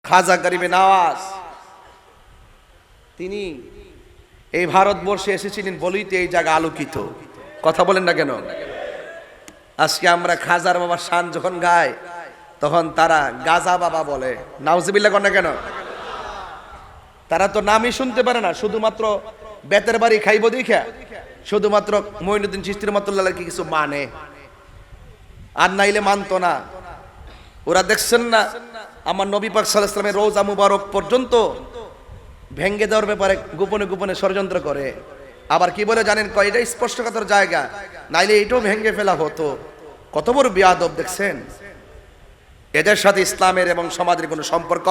খাজা গরিবে নওয়াজ তিনি এই ভারতবর্ষে এসেছিলেন বলেই তো এই জায়গা আলোকিত। কথা বলেন না কেন? আজকে আমরা খাজার বাবার শান যখন গায় তখন তারা গাজা বাবা বলে, নাউজুবিল্লাহ কর না কেন? তারা তো নামই শুনতে পারে না, শুধুমাত্র বেতের বাড়ি খাইব দেখা শুধুমাত্র মঈনুদ্দিন চিশতি রহমাতুল্লাহ কি কিছু মানে, আর নাইলে মানতো না। ওরা দেখছেন না আমার নবী পাক সাল্লাল্লাহু আলাইহি ওয়াসাল্লামের রওজা মুবারক পর্যন্ত ভেঙ্গে দেওয়ার ব্যাপারে গোপনে গোপনে ষড়যন্ত্র করে। আবার কি বলে জানেন? কয় এটা স্পর্শকাতর জায়গা, নাইলে এটাও ভেঙ্গে ফেলা হতো। কত বড় বেয়াদব দেখছেন! এদের সাথে ইসলামের এবং সমাজের কোনো সম্পর্ক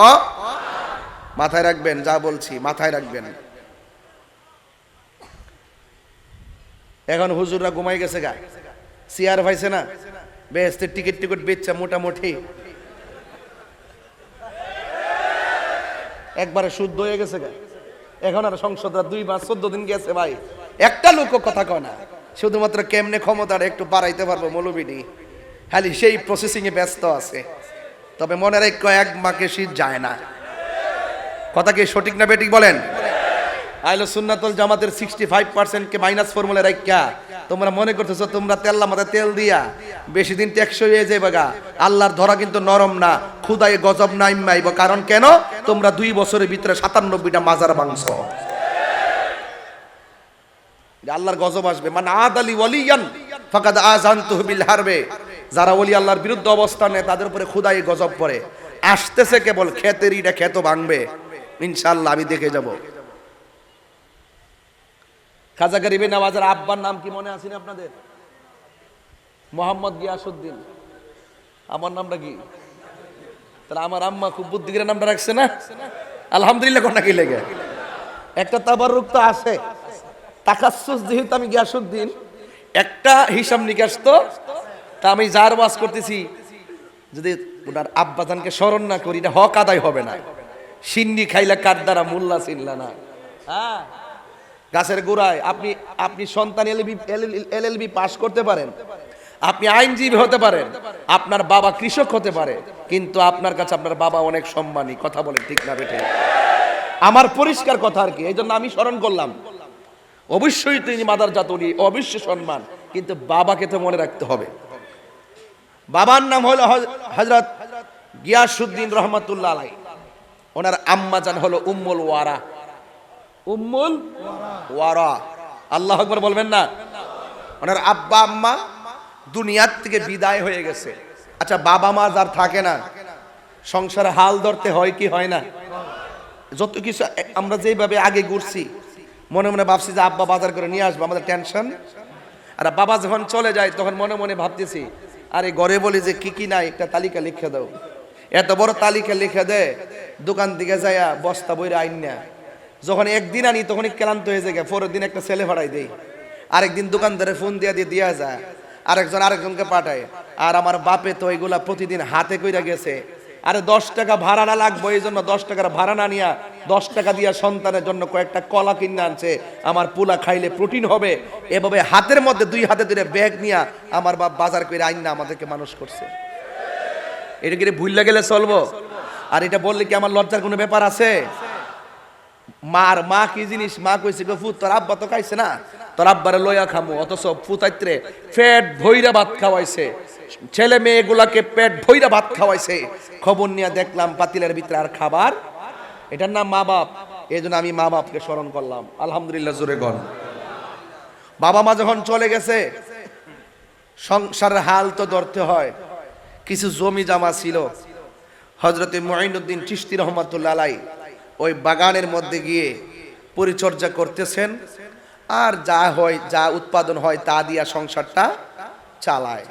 মাথায় রাখবেন, যা বলছি মাথায় রাখবেন। এখন হুজুররা ঘুমাই গেছে গা, চেয়ার পাইছে না, বেহেশতের টিকিট টিকিট বেচছে মোটামুটি একবারে শুদ্ধ হয়ে গেছে গা। এখন আর সংসদরা 2 মাস 14 দিন গেছে ভাই, একটা লোক কথা কয় না, শুধুমাত্র কেমনে ক্ষমতাটা একটু বাড়াইতে পারবো মৌলবীনি খালি সেই প্রসেসিং এ ব্যস্ত আছে। তবে মনে রাখ, এক মাকে শীত যায় না। কথা কি সঠিক না বেঠিক বলেন? আহলে সুন্নাতুল জামাতের 65% কে মাইনাস ফর্মুলা রাখা তোমরা মনে করতেছো তোমরা তেল মাথায় তেল দিয়া বেশি দিন টেকসই হয়ে যাবে গা। আল্লাহর ধরা কিন্তু নরম না, খুদাই গজব নাই মাইব। কারণ কেন? তোমরা 2 বছরের ভিতরে 97টা মাজার ভাঙছো। আল্লাহর গজব আসবে। মানে আদালি ওয়ালিয়ান ফাকাদ আযানতুহু বিল হারবে, যারা ওলি আল্লাহর বিরুদ্ধে অবস্থান নেয় তাদের উপরে খুদাই গজব পড়ে। আসতেছে কেবল ক্ষেতের ইটা ক্ষেত ভাঙবে ইনশাআল্লাহ, আমি দেখে যাব। খাজা গরিবে নওয়াজের আব্বার নাম কি মনে আছে না আপনাদের? মোহাম্মদ গিয়াসউদ্দিন। আমার নামটা কি? তাহলে আমার আম্মা খুব বুদ্ধির নামটা রাখছে না, আলহামদুলিল্লাহ। কোনটা কি লেগে একটা তাবাররুক তো আছে, তাকাসসুস, যেহেতু আমি গিয়াসউদ্দিন একটা হিসাব নিকাশ তো, তা আমি যার ওয়াজ করতেছি যদি ওনার আব্বাজানকে স্মরণ না করি এটা হক আদায় হবে না। সিন্নি খাইলা কার দ্বারা মোল্লা চিনলা না। হ্যাঁ, গাছের গোড়ায় আপনি সন্তান এলএলবি পাস করতে পারেন, আপনি আইনজীবী হতে পারেন, আপনার বাবা কৃষক হতে পারে, কিন্তু আপনার কাছে আপনার বাবা অনেক সম্মানী। কথা বলেন ঠিক না বেঠে? আমার পরিষ্কার কথা আর কি, এই জন্য আমি স্মরণ করলাম। অবশ্যই তিনি মাদারজাত উনি, অবশ্যই সম্মান, কিন্তু বাবাকে তো মনে রাখতে হবে। বাবার নাম হলো হযরত গিয়াসউদ্দিন রহমাতুল্লাহ আলাইহি। ওনার আম্মা জান হলো উম্মুল ওয়ারা। উম্মুল ওয়ারা, আল্লাহু আকবার বলবেন না? ওনার আব্বা আম্মা দুনিয়ার থেকে বিদায় হয়ে গেছে। আচ্ছা, বাবা মা যার থাকে না, সংসারে হাল ধরতে হয় কি হয় না? যত কিছু আমরা যেভাবে আগে ঘুরছি, মনে মনে ভাবছি যে আব্বা বাজার করে নিয়ে আসবো, আমাদের টেনশন। আর বাবা যখন চলে যায় তখন মনে মনে ভাবতেছি, আরে ঘরে বলি যে কি কি নাই একটা তালিকা লিখে দাও। এত বড় তালিকা লিখে দে, দোকান দিকে যাইয়া বস্তা বইরে আইন না। যখন একদিন আনি তখনই ক্লান্ত হয়ে যায়, পরের দিন একটা ছেলে ভাড়াই দেই, আরেকদিন দোকানদারে ফোন দিয়া যায়, আরেকজনকে পাঠায়। আর আমার বাপে তো এগুলা প্রতিদিন হাতে কইরা গেছে। আরে 10 টাকা ভাড়া না লাগবে, এই জন্য 10 টাকার ভাড়া না নিয়া 10 টাকা দিয়া সন্তানের জন্য কয়েকটা কলা কিনে আনছে, আমার পোলা খাইলে প্রোটিন হবে। এভাবে হাতের মধ্যে 2 হাতে ধরে ব্যাগ নিয়া আমার বাপ বাজার করে আইন না আমাদেরকে মানুষ করছে। এটা কি ভুললে গেলে চলবো? আর এটা বললে কি আমার লজ্জার কোনো ব্যাপার আছে? মা কি জিনিস? মা কইছে ফুত তোর আব্বা তো খাইছে না, তোর আব্বারে লইয়া খামু। অথচ ফুতাইত্রে পেট ভইরা ভাত খাওয়াইছে, ছেলে মেয়েগুলাকে পেট ভইরা ভাত খাওয়াইছে। খবর নিয়ে দেখলাম পাতিলের ভিতরে আর খাবার। এটার নাম মা বাপ। এই জন্য আমি মা বাপকে স্মরণ করলাম। আলহামদুলিল্লাহ, জোরে গণ। বাবা মা যখন চলে গেছে, সংসারের হাল তো ধরতে হয়। কিছু জমি জামা ছিল, হযরতে মুঈনুদ্দিন চিশতি রহমাতুল্লাহ আলাইহি ওই বাগানের মধ্যে গিয়ে পরিচর্যা করতেছেন, আর যা হয় যা উৎপাদন হয় তা দিয়া সংসারটা চালায়।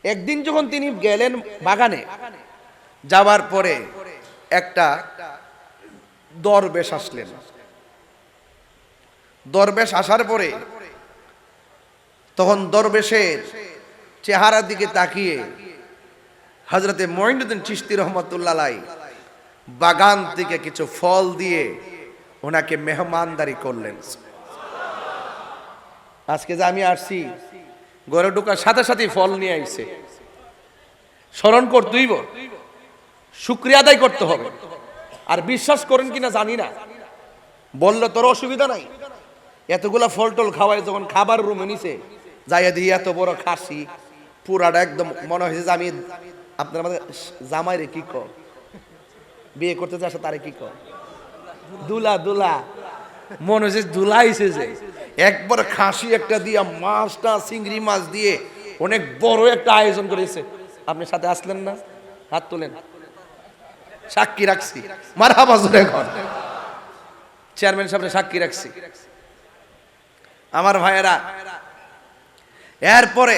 একদিন যখন তিনি গেলেন বাগানে, যাবার পরে একটা দরবেশ আসলেন। দরবেশ আসার পরে তখন দরবেশের চেহারার দিকে তাকিয়ে হযরতে মুঈনুদ্দিন চিশতি রহমাতুল্লাহ আলাইহি বাগান থেকে কিছু ফল দিয়ে ওনাকে মেহমানদারি করলেন। আজকে যে আমি আসছি, ঘরে ঢোকার সাথে সাথে ফল নিয়ে আইছে, স্মরণ করতেইব। শুকরিয়া আদায় করতে হবে। আর বিশ্বাস করেন কিনা জানি না, বললে তোর অসুবিধা নাই, এতগুলা ফল টল খাওয়ায় যখন খাবার রুমে নিছে যাইয়া দিয়ে এত বড় খাসি পুরাটা একদম মনে হয়েছে যে আমি আপনার আমাদের জামাই রে কি কর, বিয়ে করতে চাস তারে কি কর, দুলা দুলা মনে হয়েছে দুলাইছে যে একবার খাসি একটা দিয়া মাছটা চিংড়ি মাছ দিয়ে অনেক বড় একটা আয়োজন করেছে। আপনি সাথে আসলেন না? হাত তোলেন, সাক্ষী রাখছি। মারহাবা জোরে কর। চেয়ারম্যান সাহেব সাক্ষী রাখছি। আমার ভাইয়েরা, এরপরে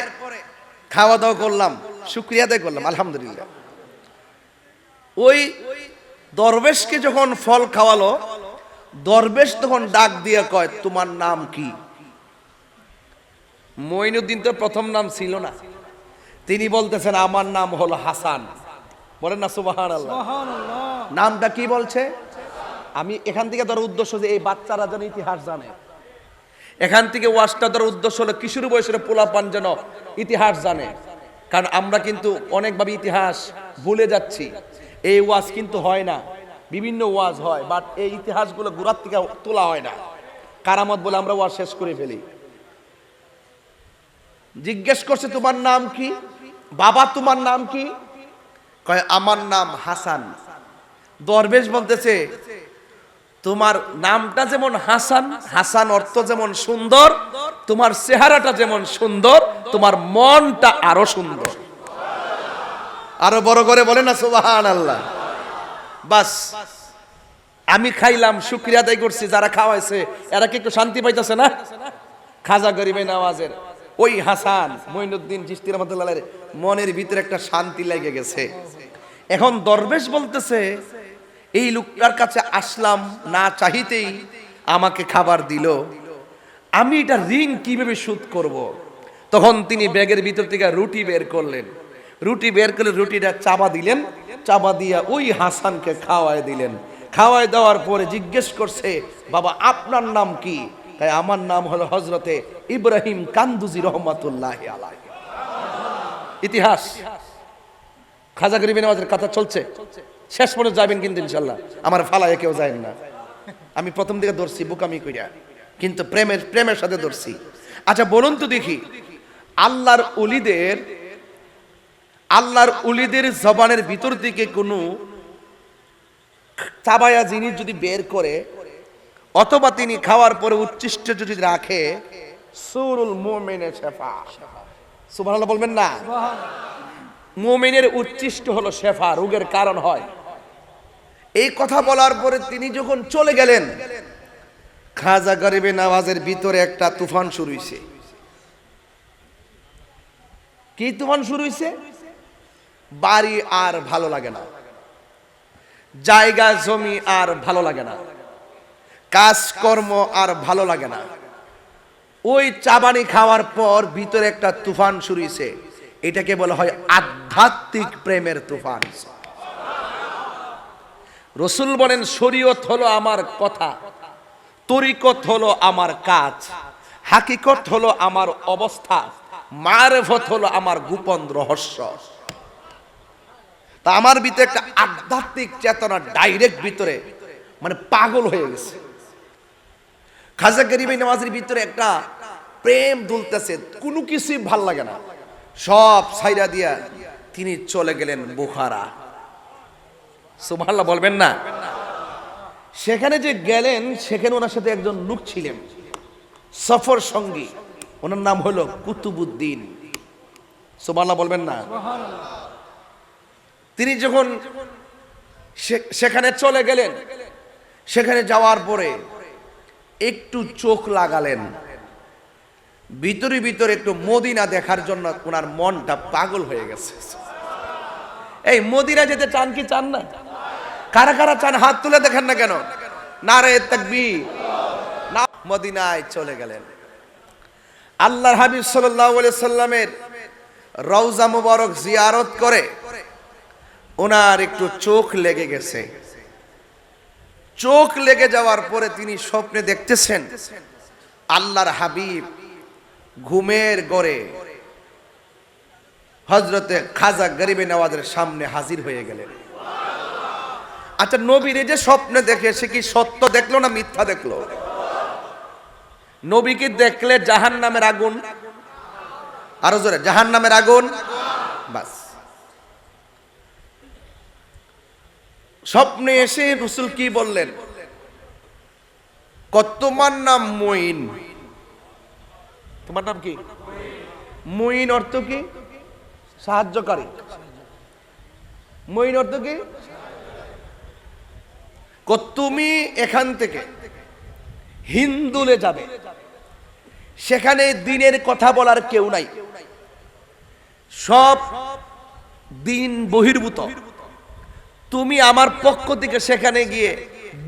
খাওয়া দাওয়া করলাম, শুকরিয়া আদায় করলাম, আলহামদুলিল্লাহ। ওই দরবেশকে যখন ফল খাওয়ালো, দরবেশ তখন ডাক দিয়ে কয় তোমার নাম কি? মঈনুদ্দিন তো প্রথম নাম ছিল না, তিনি বলতেছেন আমার নাম হলো হাসান। বলেন না সুবহানাল্লাহ। নামটা কি বলছে? আমি এখান থেকে ধর উদ্দেশ্য যে এই বাচ্চারা যেন ইতিহাস জানে, এখান থেকে ওয়াজটা ধর উদ্দেশ্য হলো কিশোর বয়সের পোলাপান যেন ইতিহাস জানে। কারণ আমরা কিন্তু অনেকভাবে ইতিহাস ভুলে যাচ্ছি। এই ওয়াজ কিন্তু হয় না, বিভিন্ন ওয়াজ হয়, বাট এই ইতিহাসগুলো গোড়ার থেকে তোলা হয় না। কারামত বলে আমরা ওয়াজ শেষ করে ফেলি। জিজ্ঞেস করছে তোমার নাম কি? বাবা তোমার নাম কি? কয় আমার নাম হাসান। দরবেশ বলতেছে তোমার নামটা যেমন হাসান, হাসান অর্থ যেমন সুন্দর, তোমার চেহারাটা যেমন সুন্দর, তোমার মনটা আরো সুন্দর। আরো বড় করে বলে না সুবহানাল্লাহ। বাস আমি খাইলাম, শুকরিয়া আদায় করছি, যারা খাওয়াইছে এরা কি একটু শান্তি পাইতেছে না? খাজা গরিবে নওয়াজের ওই হাসান মঈনুদ্দিন চিশতি রাহমাতুল্লাহ আলাইহির মনের ভিতরে একটা শান্তি লেগে গেছে। এখন দরবেশ বলতেছে এই লোকটার কাছে আসলাম না চাইতেই আমাকে খাবার দিল, আমি এটা ঋণ কিভাবে শোধ করব? তখন তিনি ব্যাগের ভিতর থেকে রুটি বের করলেন, রুটি বের করে রুটিটা চাবা দিলেন, চাবা দিয়া ওই হাসানকে খাওয়ায় দিলেন। খাওয়ায় দেওয়ার পরে জিজ্ঞেস করছে বাবা আপনার নাম কি? তাই আমার নাম হলো হযরতে ইব্রাহিম কান্দুজি রহমাতুল্লাহি আলাইহি। ইতিহাস খাজা গরিবে নওয়াজের কথা চলছে, শেষ পর্যন্ত যাবেন কিন্তু ইনশাআল্লাহ, আমার ফালায় কেউ যায় না। আমি প্রথম দিকে ধরছি বোকামি কইরা, কিন্তু প্রেমের সাথে ধরছি। আচ্ছা বলুন তো দেখি, আল্লাহর উলিদের জবানের ভিতর থেকে কোনো চাবায়া জিনিস যদি বের করে অথবা তিনি খাওয়ার পরে উচ্ছিষ্ট যদি রাখে, সুরুল মুমিনের শেফা। সুবহানাল্লাহ বলবেন না? মুমিনের উচ্ছিষ্ট হলো শেফা, রোগের কারণ হয়। এই কথা বলার পরে তিনি যখন চলে গেলেন, খাজা গরিবে নওয়াজের ভিতরে একটা তুফান শুরু হইছে। কি তুফান শুরু হইছে? বাড়ি আর ভালো লাগে না, জায়গা জমি আর ভালো লাগে না, কাজকর্ম আর ভালো লাগে না। ওই চাবানি খাওয়ার পর ভিতরে একটা তুফান শুরু হইছে, এটাকে বলা হয় আধ্যাত্মিক প্রেমের তুফান। রাসূল বলেন শরীয়ত হলো আমার কথা, তরিকত হলো আমার কাজ, হাকিকত হলো আমার অবস্থা, মারিফত হলো আমার গোপন রহস্য। তা আমার ভিতরে একটা আধ্যাত্মিক চেতনা ডাইরেক্ট ভিতরে মানে পাগল হয়ে গেছে। খাজা গরিবে নওয়াজের ভিতরে একটা প্রেম দুলতেছে, কোনো কিছুই ভাল লাগে না, সব ছাইরা দিয়া তিনি চলে গেলেন বুখারা। সুবহানাল্লাহ বলবেন না? সেখানে যে গেলেন, সেখানে ওনার সাথে একজন লোক ছিলেন সফর সঙ্গী, ওনার নাম হলো কুতুবউদ্দিন। সুবহানাল্লাহ বলবেন না? তিনি যখন সেখানে চলে গেলেন, সেখানে যাওয়ার পরে একটু চোখ লাগালেন, ভিতরে ভিতরে একটু মদিনা দেখার জন্য ওনার মনটা পাগল হয়ে গেছে। এই মদিনা যেতে চান কি চান না? কারা কারা চান হাত তুলে দেখেন না কেন? নারে তাকবীর। না, মদিনায় চলে গেলেন। আল্লাহর হাবিব সাল্লাল্লাহু আলাইহি সাল্লামের রওজা মুবারক জিয়ারত করে ওনার একটু চোখ লেগে গেছে। চোখ লেগে যাওয়ার পরে তিনি স্বপ্নে দেখতেছেন আল্লাহর হাবিব ঘুমের ঘরে হযরতে খাজা গরিবে নওয়াজের সামনে হাজির হয়ে গেলেন। আচ্ছা, নবীর যে স্বপ্নে দেখে সে কি সত্য দেখলো না মিথ্যা দেখলো? নবীকে দেখলে জাহান্নামের আগুন, আরো জোরে, জাহান্নামের আগুন। বাস, স্বপ্নে এসে রাসূল কি বললেন? তোমার নাম মুইন। তোমার নাম কি? মুইন অর্থ কি? সাহায্যকারী। মুইন অর্থ কি? তুমি এখান থেকে হিন্দুলে যাবে, সেখানে দিনের কথা বলার কেউ নাই, সব দিন বহির্ভূত। তুমি আমার পক্ষ থেকে সেখানে গিয়ে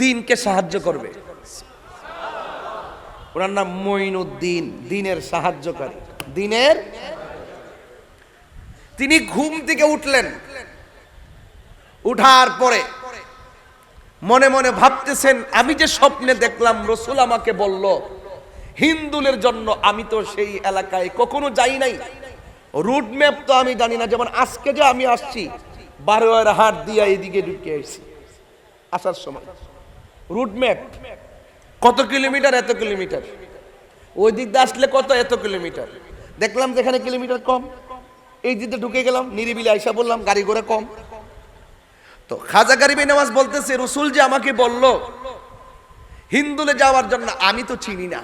দিনকে সাহায্য করবে। ওনার নাম মঈনুদ্দিন, দিনের সাহায্যকারী, দিনের। তিনি ঘুম থেকে উঠলেন, উঠার পরে মনে মনে ভাবতেছেন, আমি যে স্বপ্নে দেখলাম রাসূল আমাকে বলল হিন্দুলের জন্য, আমি তো সেই এলাকায় কখনো যাই নাই, রুট ম্যাপ তো আমি জানি না। যেমন আজকে যে আমি আসছি, 12 হাট দিয়ে এদিকে ঢুকে আসছি, আসার সময় রুট ম্যাপ কত কিলোমিটার, এত কিলোমিটার, ওই দিক দিয়ে আসলে কত, এত কিলোমিটার। দেখলাম যেখানে কিলোমিটার কম, এই দিকে ঢুকে গেলাম, নিরিবিলি আইসা বললাম গাড়ি ঘোড়া কম। তো খাজা গরিব নওয়াজ বলতেছে, রাসূল যে আমাকে বলল হিন্দুলে যাওয়ার জন্য, আমি তো চিনি না,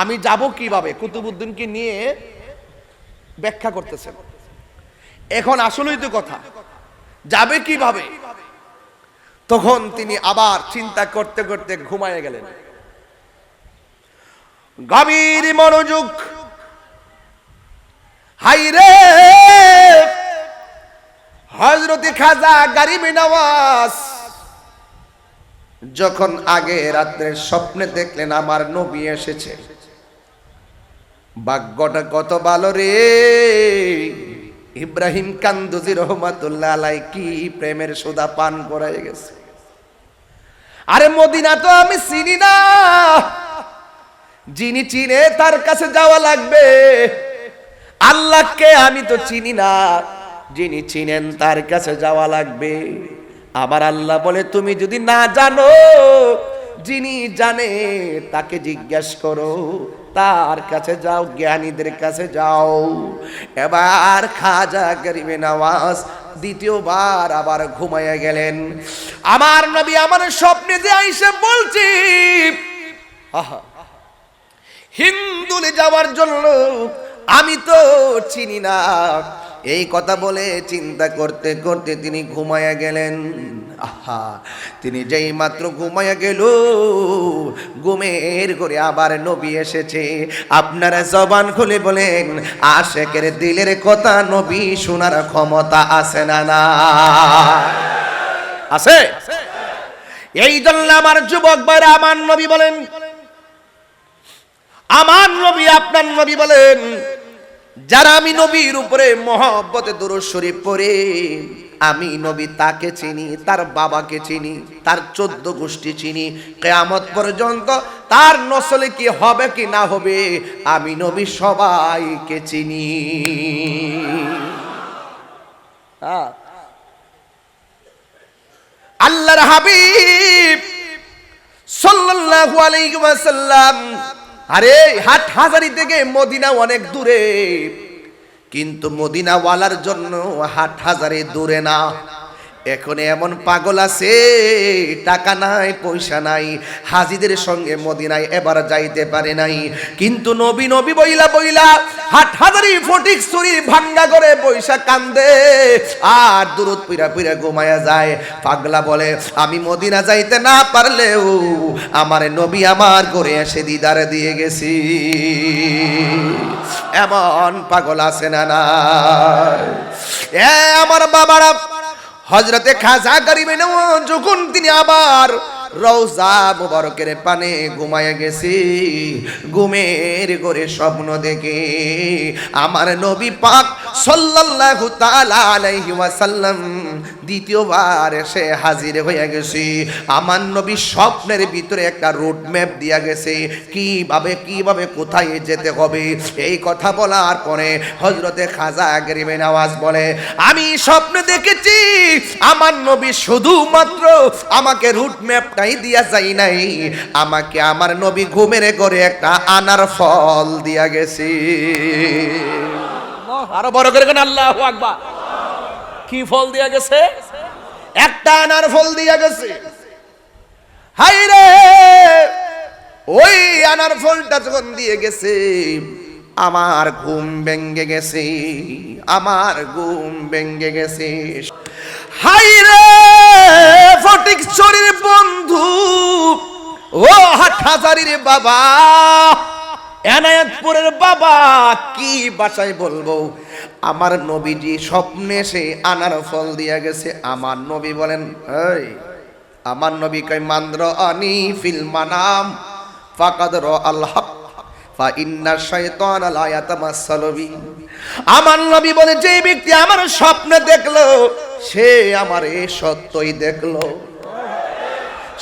আমি যাব কিভাবে? কুতুবউদ্দিনকে নিয়ে ব্যাখ্যা করতেছেন। এখন আসলেই তো কথা, যাবে কিভাবে? তখন তিনি আবার চিন্তা করতে করতে ঘুমায় গেলেন। গভীর মনোযোগ, হাইরে হযরত খাজা গরিব নওয়াজ যখন আগে রাত্রে স্বপ্নে দেখলেন আমার নবী এসেছে, ভাগ্যটা কত ভালো রে। ইব্রাহিম কান্দুজি রহমাতুল্লাহ আলাই কি প্রেমের সুধা পান করায় গেছে। আরে মদিনা তো আমি চিনি না, যিনি চিনে তার কাছে যাওয়া লাগবে। আল্লাহকে আমি তো চিনি না, যিনি চিনেন তার কাছে যাওয়া লাগবে। আবার আল্লাহ বলে, তুমি যদি না জানো, যিনি জানে তাকে জিজ্ঞেস করো, তার কাছে যাও, জ্ঞানীদের কাছে যাও। এবার খাজা গরিব নওয়াজ দ্বিতীয়বার আবার ঘুমাইয়া গেলেন। আমার নবী আমার স্বপ্নে যে আইসা বলছি, আহা, হিন্দুলে যাওয়ার জন্য আমি তো চিনি না। এই কথা বলে চিন্তা করতে করতে তিনি ঘুমায়া গেলেন। আহা, তিনি যেই মাত্র ঘুমায়া গেল, ঘুমের ঘরে আবার নবী এসেছে। আপনারা জবান খুলে বলেন, আশেকের দিলের কথা নবী শোনার ক্ষমতা আছে না? না আছে? এই জন্য আমার যুবক ভাইরা, আমার নবী বলেন, আমার নবী আপনার নবী বলেন, যারা আমি নবীর উপরে মহব্বতে দুরূদ শরীফ পড়ে, আমি নবী তাকে চিনি, তার বাবাকে চিনি, তার 14 গোষ্ঠী চিনি, কিয়ামত পর্যন্ত তার নসলে কি হবে কি না হবে, আমি নবী সবাইকে চিনি। আল্লাহর হাবিব সাল্লাল্লাহু আলাইহি ওয়াসাল্লাম, আরে হাটহাজারী থেকে মদিনা অনেক দূরে, কিন্তু মদিনাওয়ালার জন্য হাটহাজারী দূরে না। এখন এমন পাগল আছে, টাকা নাই, পয়সা নাই, হাজিদের সঙ্গে মদিনায় এবার যাইতে পারে নাই, কিন্তু নবী নবী বইলা বইলা হাটহাজারী ফটিকছড়ি ভাঙ্গা করে পয়সা কান্দে আর দুরুদ পইরা পইরা ঘুমায়া যায়। পাগলা বলে, আমি মদিনা যাইতে না পারলেও আমার নবী আমার ঘরে এসে দিদার দিয়ে গেছি। এমন পাগল আছে না? না আমার বাবারা, হযরতে খাজা গরিব নওয়াজ যখন তিনি আবার রওজা মুবারকের পানে ঘুমায়া গেছি, ঘুমের ঘরে স্বপ্ন দেখে আমার নবী পাক সাল্লাল্লাহু তাআলা আলাইহি ওয়াসাল্লাম দ্বিতীয়বার এসে হাজির হয়ে গেছি। আমার নবী স্বপ্নের ভিতরে একটা রুট ম্যাপ দিয়া গেছে, কিভাবে কোথায় যেতে হবে। এই কথা বলার পরে হযরতে খাজা গরিবে নওয়াজ বলে, আমি স্বপ্নে দেখেছি আমার নবী শুধুমাত্র আমাকে রুট ম্যাপটাই দিয়া যায় নাই, আমাকে আমার নবী ঘুমের ঘরে একটা আনার ফল দিয়া গেছে। আরো বড় করে কেন আল্লাহু আকবার। কি ফল দিয়া গেছে? একটা আনার ফল দিয়া গেছে। হাই রে, ওই আনার ফলটা যখন দিয়ে গেছে আমার ঘুম ভেঙে গেছে, আমার ঘুম ভেঙে গেছে। হাই রে ফটিকছড়ির বন্ধু, ও হাটহাজারীর বাবা, এনায়েতপুরের বাবা, কি বাসায় বলবো, আমার নবীজি স্বপ্নে সে আনার ফল দিয়া গেছে। আমার নবী বলেন, এই আমার নবী কয়, মান্দ্র আনি ফিল মানাম ফাকাদ র আল হক ফা ইন্না শাইতান লা ইয়াতামাসসালু বি। আমার নবী বলে, যে ব্যক্তি আমার স্বপ্নে দেখলো সে আমার এই সত্যই দেখলো।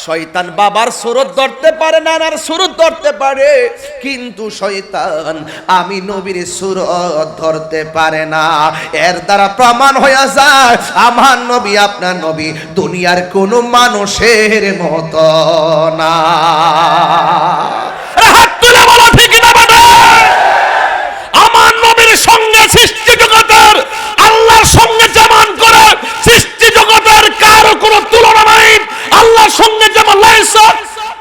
শয়তান বাবার সুরত ধরতে পারে, নানার সুরত ধরতে পারে, কিন্তু শয়তান আমি নবীর সুরত ধরতে পারে না। এর দ্বারা প্রমাণ হয়ে যায় আমার নবী আপনার নবী দুনিয়ার কোনো মানুষের মতো না। হাত তুলে বলো ঠিক না বেটা? আমার নবীর সঙ্গে সৃষ্টি জগতের আল্লাহর সঙ্গে যেমন করে সৃষ্টি জগতের কারো কোনো তুলনা নাই। আল্লাহর সঙ্গে যেমন লাইসা,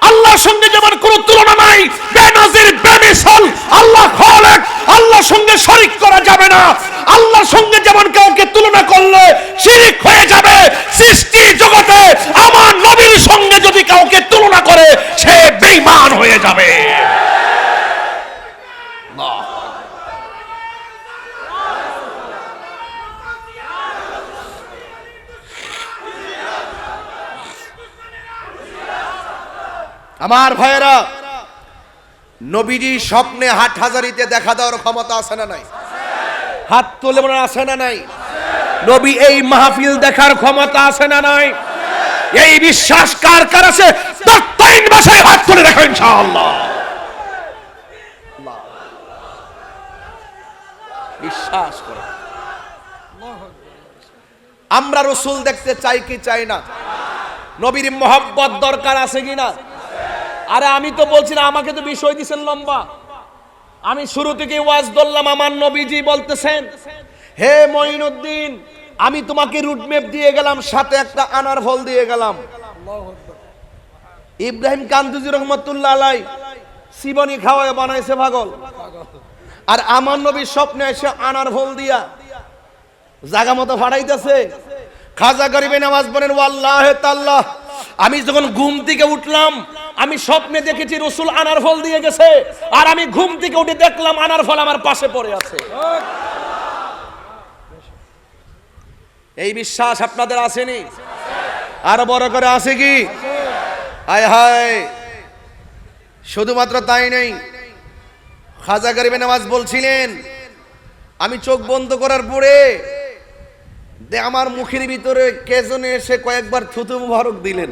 আল্লাহর সঙ্গে যেমন কোনো তুলনা নাই, বেনজির বেমিসাল আল্লাহ খালেক, আল্লাহর সঙ্গে শরীক করা যাবে না। আল্লাহর সঙ্গে যেমন কাউকে তুলনা করলে শিরক হয়ে যাবে, সৃষ্টি জগতে আমার নবীর সঙ্গে যদি কাউকে তুলনা করে সে বেঈমান হয়ে যাবে। আমার ভাইয়েরা, নবীজি স্বপ্নে হাটহাজারীতে দেখা দেওয়ার ক্ষমতা আছে না নাই? হাত তুলে মনে আছে না নাই? নবী এই মাহফিল দেখার ক্ষমতা আছে না নাই? এই বিশ্বাস কার কার আছে? তিন ভাষায় হাত তুলে দেখো ইনশাআল্লাহ। বিশ্বাস করো। আমরা রসুল দেখতে চাই কি চাই না? নবীর মহব্বত দরকার আছে কিনা? আরে আমি তো বলছি না, আমাকে তো বিষয় দিচ্ছেন লম্বা। আমি শুরু থেকে ওয়াজ ধরলাম, আমার নবীজি বলতেছেন, হে মঈনুদ্দিন, আমি তোমাকে রুটম্যাপ দিয়ে গেলাম, সাথে একটা আনার ফল দিয়ে গেলাম। ইব্রাহিম কান্দুজি রহমতুল্লাহ আলাই সিবনি খাওয়ায় বানাইছে পাগল, আর আমার নবীর স্বপ্নে এসে আনার ফল দিয়া জায়গা মতো ফাড়াইতেছে। খাজা গরিবে নওয়াজ বলেন, ওয়াল্লাহে তাআলা, আমি যখন ঘুম থেকে উঠলাম আমি স্বপ্নে দেখেছি রাসূল আনার ফল দিয়ে গেছে, আর আমি ঘুম থেকে উঠে দেখলাম আনার ফল আমার পাশে পড়ে আছে। এই বিশ্বাস আপনাদের আসেনি? আরো বড় করে আছে কি? হায় হায়, শুধুমাত্র তাই নেই, খাজা গরিবে নওয়াজ বলছিলেন, আমি চোখ বন্ধ করার পরে আমার মুখের ভিতরে কে যেন এসে কয়েকবার থুতু মুবারক দিলেন।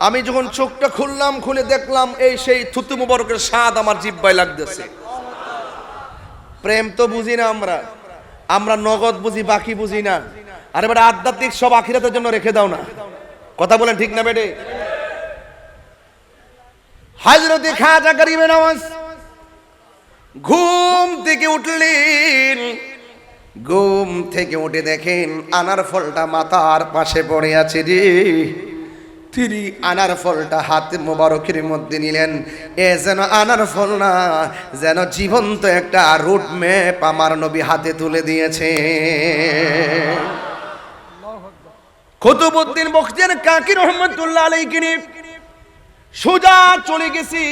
আমি যখন চোখটা খুললাম, খুলে দেখলাম এই সেই থুতু মুবারকের স্বাদ আমার জিহ্বায় লাগতেছে। প্রেম তো বুঝি না আমরা, আমরা নগদ বুঝি, বাকি বুঝি না। আর এবার আধ্যাত্মিক সব আখিরাতের জন্য রেখে দাও না। কথা বলেন ঠিক না বেটে? হযরতে খাজা গরিবে নওয়াজ ঘুম থেকে উঠলেন, ঘুম থেকে উঠে দেখেন আনার ফলটা মাথার পাশে পড়ে আছে রে। তিনি আনার ফলটা হাতে মোবারকের মধ্যে নিলেন। এ যেন আনার ফল না, যেন জীবন্ত একটা রুট ম্যাপ আমার নবী হাতে তুলে দিয়েছে। কুতুবউদ্দিন বখতিয়ার কাকি রহমাতুল্লাহ আলাইহি নিয়ে সোজা চলে গেছি।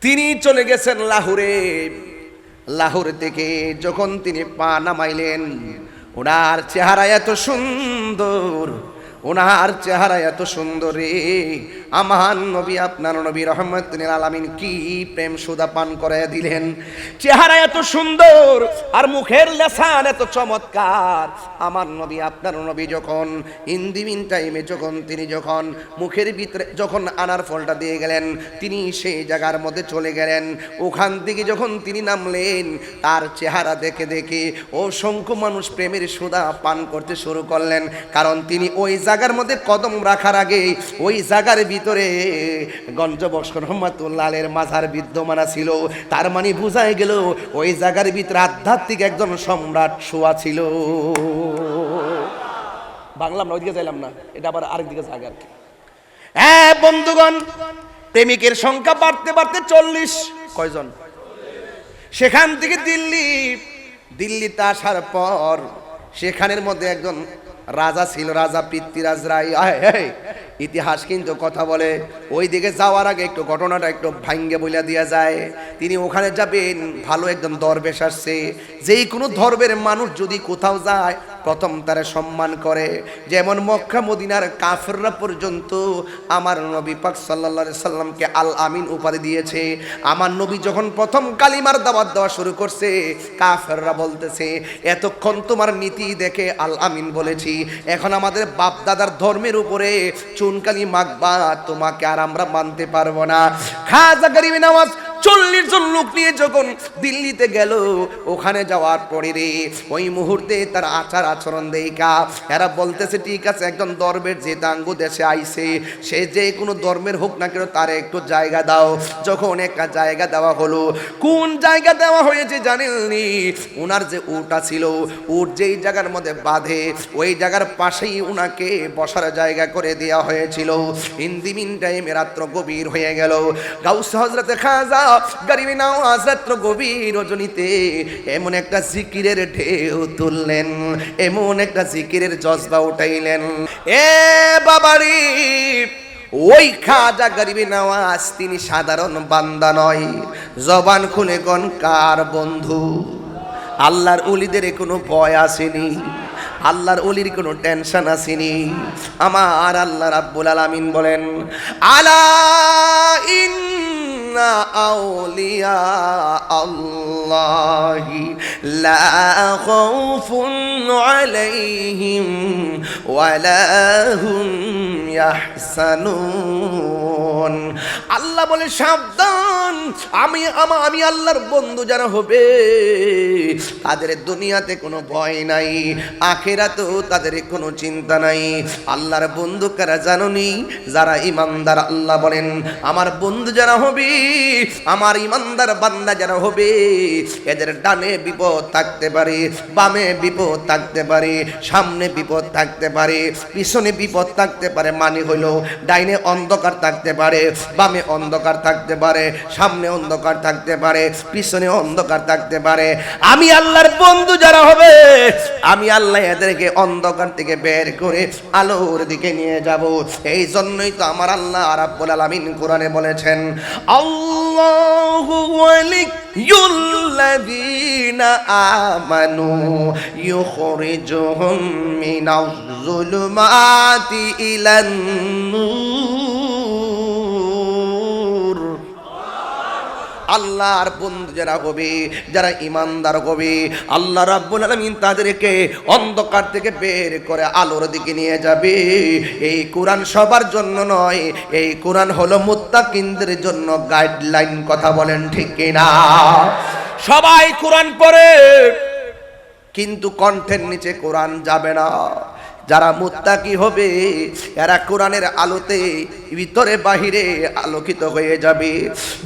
তিনি চলে গেছেন লাহোরে। লাহোর থেকে যখন তিনি পা নামাইলেন, ওনার চেহারা এত সুন্দর, ওনার চেহারা এত সুন্দর রে, আমার নবী আপনার নবী রহমতুল আলামিন কি প্রেম সুধা পান করে দিলেন। চেহারা এত সুন্দর আর মুখের লেসান এত চমৎকার। আমার নবী আপনার নবী যখন ইন্দিমিন টাইমে তিনি যখন মুখের ভিতরে যখন আনার ফলটা দিয়ে গেলেন, তিনি সেই জায়গার মধ্যে চলে গেলেন। ওখান থেকে যখন তিনি নামলেন, তার চেহারা দেখে দেখে অসংখ্য মানুষ প্রেমের সুধা পান করতে শুরু করলেন। কারণ তিনি ওই জায়গার মধ্যে কদম রাখার আগে ওই জায়গার ভিতরে গঞ্জবক্স রহমাতুল্লাহ আলাইহির মাজার বিদ্যমান ছিল। তার মানে বোঝাই গেল ওই জায়গার ভিতরে আধ্যাত্মিক একজন সম্রাট শোয়া ছিল। বাংলাম না, ওইদিকে যাইলাম না, এটা আবার আরেক দিকে জায়গা আর কি। হ্যাঁ বন্ধুগণ, প্রেমিকের সংখ্যা বাড়তে বাড়তে 40। কয়জন? সেখান থেকে দিল্লিতে আসার পর সেখানের মধ্যে একজন রাজা ছিল, রাজা পৃথ্বীরাজ রায়। ইতিহাস কিন্তু কথা বলে। ওই দিকে যাওয়ার আগে একটু ঘটনাটা একটু ভাঙ্গে বইলা দেওয়া যায়। তিনি ওখানে যাবেন, ভালো একজন দরবেশ আসছে। যেই কোনো ধর্মের মানুষ যদি কোথাও যায় প্রথম তারা সম্মান করে। যেমন মক্কা মদিনার কাফেররা পর্যন্ত আমার নবী পাক সাল্লাল্লাহু আলাইহি সাল্লামকে আল আমিন উপাধি দিয়েছে। আমার নবী যখন প্রথম কালিমার দাওয়াত দেওয়া শুরু করছে, কাফেররা বলতেছে এতক্ষণ তোমার নীতি দেখে আল আমিন বলেছি, এখন আমাদের বাপ দাদার ধর্মের উপরে চুনকালি মাখবা, তোমাকে আর আমরা মানতে পারবো না। খাজা গরিব নওয়াজ 40 জন লোক নিয়ে যখন দিল্লিতে গেল, ওখানে যাওয়ার পরে রে ওই মুহূর্তে তার আচার আচরণ দেখা এরা বলতেছে ঠিক আছে, একজন ধর্মের যে দাঙ্গু দেশে আইছে, সে যে কোনো ধর্মের হোক না কেন তার একটু জায়গা দাও। যখন একটা জায়গা দেওয়া হলো, কোন জায়গা দেওয়া হয়েছে জানেননি? ওনার যে উটটা ছিল, উট যেই জায়গার মধ্যে বাঁধে ওই জায়গার পাশেই উনাকে বসার জায়গা করে দেওয়া হয়েছিল। ইন্দিমিন টাইমে রাত্র গভীর হয়ে গেল। গাউস হযরত খাজা গরিব নওয়াজ রাত্র গভীর রজনীতে এমন একটা জিকিরের ঢেউ তুললেন, এমন একটা জিকিরের জজবা উঠাইলেন। এ বাবারি, ওই খাজা গরিব নওয়াজ তিনি সাধারণ বান্দা নয়। জবান খুলে কোন কার বন্ধু? আল্লাহর ওলিদের কোনো ভয় আসেনি, আল্লাহর ওলির কোনো টেনশন আসেনি। আমার আল্লাহ রাব্বুল আলামিন বলেন, আলা ইন্না আউলিয়া আল্লাহি লা খাউফুন আলাইহিম ওয়ালা হুম ইয়াহসানুন। আল্লাহ বলে সাবধান, আমি আল্লাহর বন্ধু যারা হবে তাদের দুনিয়াতে কোনো ভয় নাই, আখিরাতেও তাদের কোনো চিন্তা নাই। আল্লাহর বন্ধু কারা জানোনি? যারা ইমানদার। আল্লাহ বলেন আমার বন্ধু যারা হবে, আমার ইমানদার বান্দা যারা হবে, এদের ডানে বিপদ থাকতে পারে, বামে বিপদ থাকতে পারে, সামনে বিপদ থাকতে পারে, পিছনে বিপদ থাকতে পারে। মানে হলো ডাইনে অন্ধকার থাকতে পারে, বামে অন্ধকার থাকতে পারে, সামনে অন্ধকার থাকতে পারে, পিছনে অন্ধকার থাকতে পারে। আমি আল্লাহর বন্ধু যারা হবে, আমি আল্লাহ এদেরকে অন্ধকার থেকে বের করে আলোর দিকে নিয়ে যাব। এই জন্যই তো আমার আল্লাহ রাব্বুল আলামিন কোরআনে বলেছেন, আল্লাহু ওয়ালিয়ুল্লাযীনা আমানু ইউখরিজুহুম মিনাজ যুলুমাতি ইলান নূর। আল্লাহর বন্ধু যারা হবে, যারা ইমানদার হবে, আল্লাহ রাব্বুল আলামিন তাদেরকে অন্ধকার থেকে বের করে আলোর দিকে নিয়ে যাবে। এই কোরআন সবার জন্য নয়, এই কোরআন হলো মুত্তাকিনদের জন্য গাইডলাইন। কথা বলেন ঠিক কিনা? সবাই কোরআন পড়ে কিন্তু কণ্ঠের নিচে কোরআন যাবে না। যারা মুত্তাকি হবে এরা কোরআনের আলোতে ভিতরে বাহিরে আলোকিত হয়ে যাবে।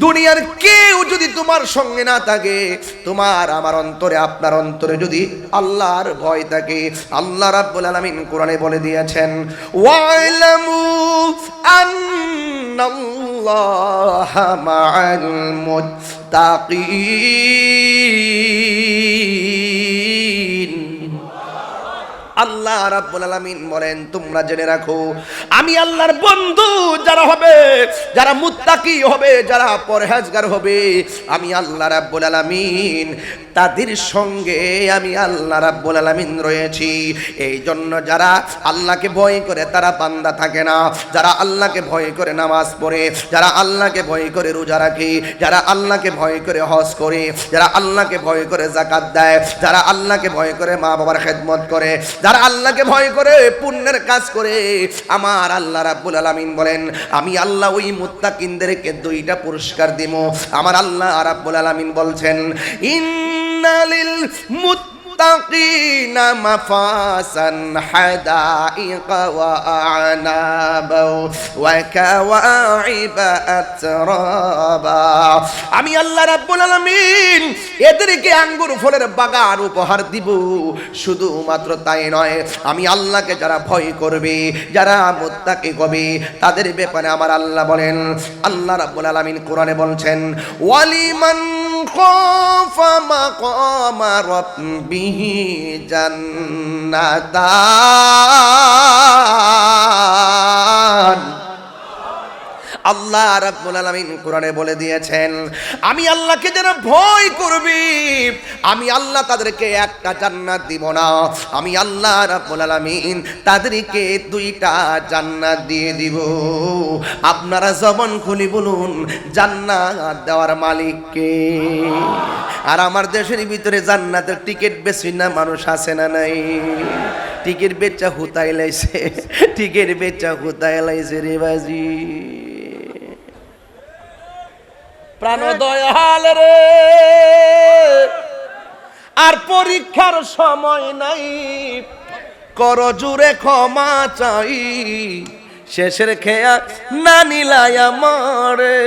দুনিয়ার কেউ যদি তোমার সঙ্গে না থাকে, তোমার আমার অন্তরে, আপনার অন্তরে যদি আল্লাহর ভয় থাকে, আল্লাহ রাব্বুল আলামিন কোরআনে বলে দিয়েছেন, ওয়ালামু আন্নাল্লাহা মাআল মুত্তাকিন। আল্লাহ রাব্বুল আলামিন বলেন তোমরা জেনে রাখো আমি আল্লাহর বন্ধু যারা হবে, যারা মুত্তাকি হবে, যারা পরহেজগার হবে, আমি আল্লাহ রাব্বুল আলামিন তাদের সঙ্গে আমি আল্লাহ রাব্বুল আলামিন রয়েছি। এই জন্য যারা আল্লাহকে ভয় করে তারা বান্দা থাকে না, যারা আল্লাহকে ভয় করে নামাজ পড়ে, যারা আল্লাহকে ভয় করে রোজা রাখে, যারা আল্লাহকে ভয় করে হজ করে, যারা আল্লাহকে ভয় করে যাকাত দেয়, যারা আল্লাহকে ভয় করে মা বাবার খেদমত করে, যারা আল্লাহকে ভয় করে পুণ্যের কাজ করে, আমার আল্লাহ রাব্বুল আলামিন বলেন আমি আল্লাহ ওই মুত্তাকিনদেরকে দুইটা পুরস্কার দিব। আমার আল্লাহ রাব্বুল আলামিন বলছেন ইন্নালিল মুত্তাকিনা মাফাসান হাদাইকা ওয়া আ'নাবা ওয়া কাওয়াইবা আতরাবা। আমি আল্লাহ রাব্বুল আলামিন এদেরকে আঙ্গুর ফলের বাগান উপহার দিব। শুধুমাত্র তাই নয়, আমি আল্লাহকে যারা ভয় করবে, যারা মুত্তাকি হবে, তাদের ব্যাপারে আমার আল্লাহ বলেন, আল্লাহ রাব্বুল আলামিন কোরআনে বলছেন ওয়ালিমান খাফা মাকামা রাব্বিহি জান্নাতান। আল্লাহ রাব্বুল আলামিন কোরআনে বলে দিয়েছেন আমি আল্লাহকে যারা ভয় করবে আমি আল্লাহ তাদেরকে একটা জান্নাত দিব না, আমি আল্লাহ রাব্বুল আলামিন তাদেরকে দুইটা জান্নাত দিয়ে দিব। আপনারা জবান খুলি বলুন জান্নাত দেওয়ার মালিক কে? আর আমার দেশের ভিতরে জান্নাতের টিকিট বেশি না মানুষ আছে না নাই? টিকিট বেচা হুতাই লাইছে, টিকিট বেচা হুতাই লাইছে রে বাজি। প্রাণ দয়াল রে আর পরীক্ষার সময় নাই, কর জুড়ে ক্ষমা চাই, শেষের খেয়া না নিলাই আমারে,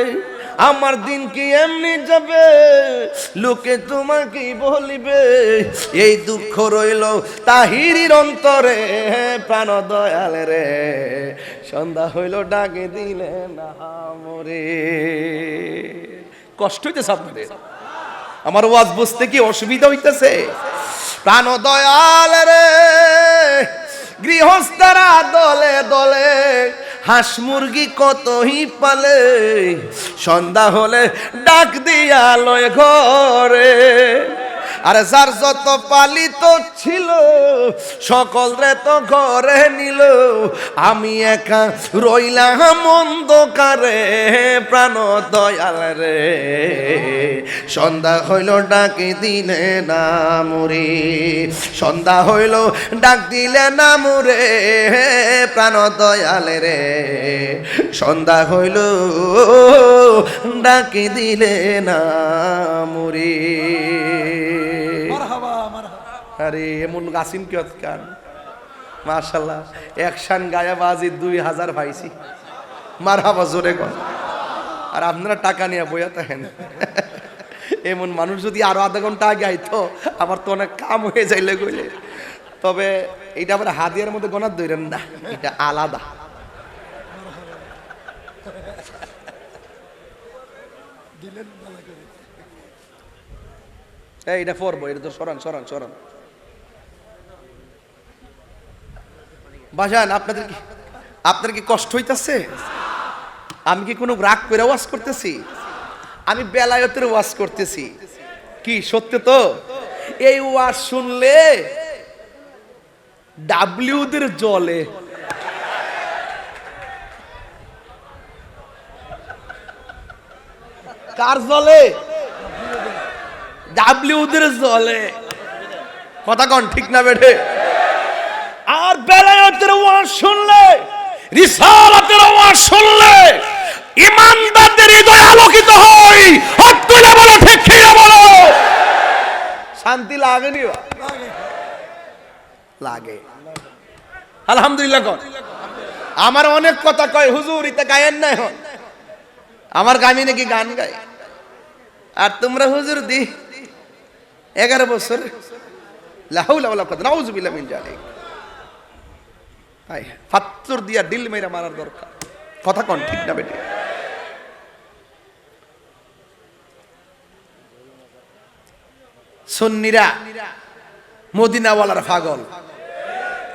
আমার দিন কি এমনি যাবে, লোকে তোমাকে বলিবে, এই দুঃখ রইল তাহিরির অন্তরে। প্রাণ দয়াল রে সন্ধ্যা হইল ডাকে দিলে না মরে। কষ্ট হইতেছে আপনাদের? আমার ওয়াজ বুঝতে কি অসুবিধা হইতেছে? প্রাণ দয়াল রে গৃহস্থরা দলে দলে হাঁস মুরগি কতই পালে, সন্ধ্যা হলে ডাক দিয়া লয় ঘরে, আর যার যত পালিত ছিল সকল রে তো ঘরে নিল, আমি একা রইলাম অন্ধকারে। প্রাণ দয়াল রে সন্ধ্যা হইল ডাকে দিলে না মুরে, সন্ধ্যা হইল ডাক দিলে না মুরে। প্রাণ দয়াল রে সন্ধ্যা হইল ডাকে দিলে না মুরে। আরে এমন গাছিন কি কান মাশাআল্লাহ, একশান গায়া বাজি 2000 পাইছি। মারহাবা জোরে কর। আর আপনারা টাকা নিয়ে বইয়া থাকেন। এমন মানুষ যদি আরো আধা ঘন্টা আগে আইতো আমার তো অনেক কাম হয়ে যাইলে কইলে। তবে এটা আবার হাদিয়ার মধ্যে গণার ধরেন না, এটা আলাদা। এইটা পড়বো, এটা তো সরান সরান সরান। বাজান আপনাদের কি কষ্ট হইতাছে? আমি কি কোনো রাগ করে ওয়াজ করতেছি? আমি বেলায়েতের ওয়াজ করতেছি। কি সত্য তো? এই ওয়াজ শুনলে ডাব্লিউদের জলে। কার জলে? ডাব্লিউদের জলে। কথা কন ঠিক না বেঠে? আর বেলায়েতের ওয়াজ শুনলে, রিসালাতের ওয়াজ শুনলে ইমানদারদের হৃদয় আলোকিত হয়। হাত তুলে বলো ঠিক কি না বলো? শান্তি লাগে নি? লাগে। আলহামদুলিল্লাহ কর। আমার অনেক কথা কয় হুজুর ইতে গায়েন না এখন। আমার গামি নাকি গান গায়। আর তোমরা হুজুর দি 11 বছর লা হাওলা ওয়ালা কুওয়াতা নাউযু বিল্লাহি মিন যালিক। আয় ফাত্তর দিয়া দিল মেরা মারার দরকার। কথা কোন ঠিক না বেটি? সুন্নিরা মদিনাওয়ালার পাগল,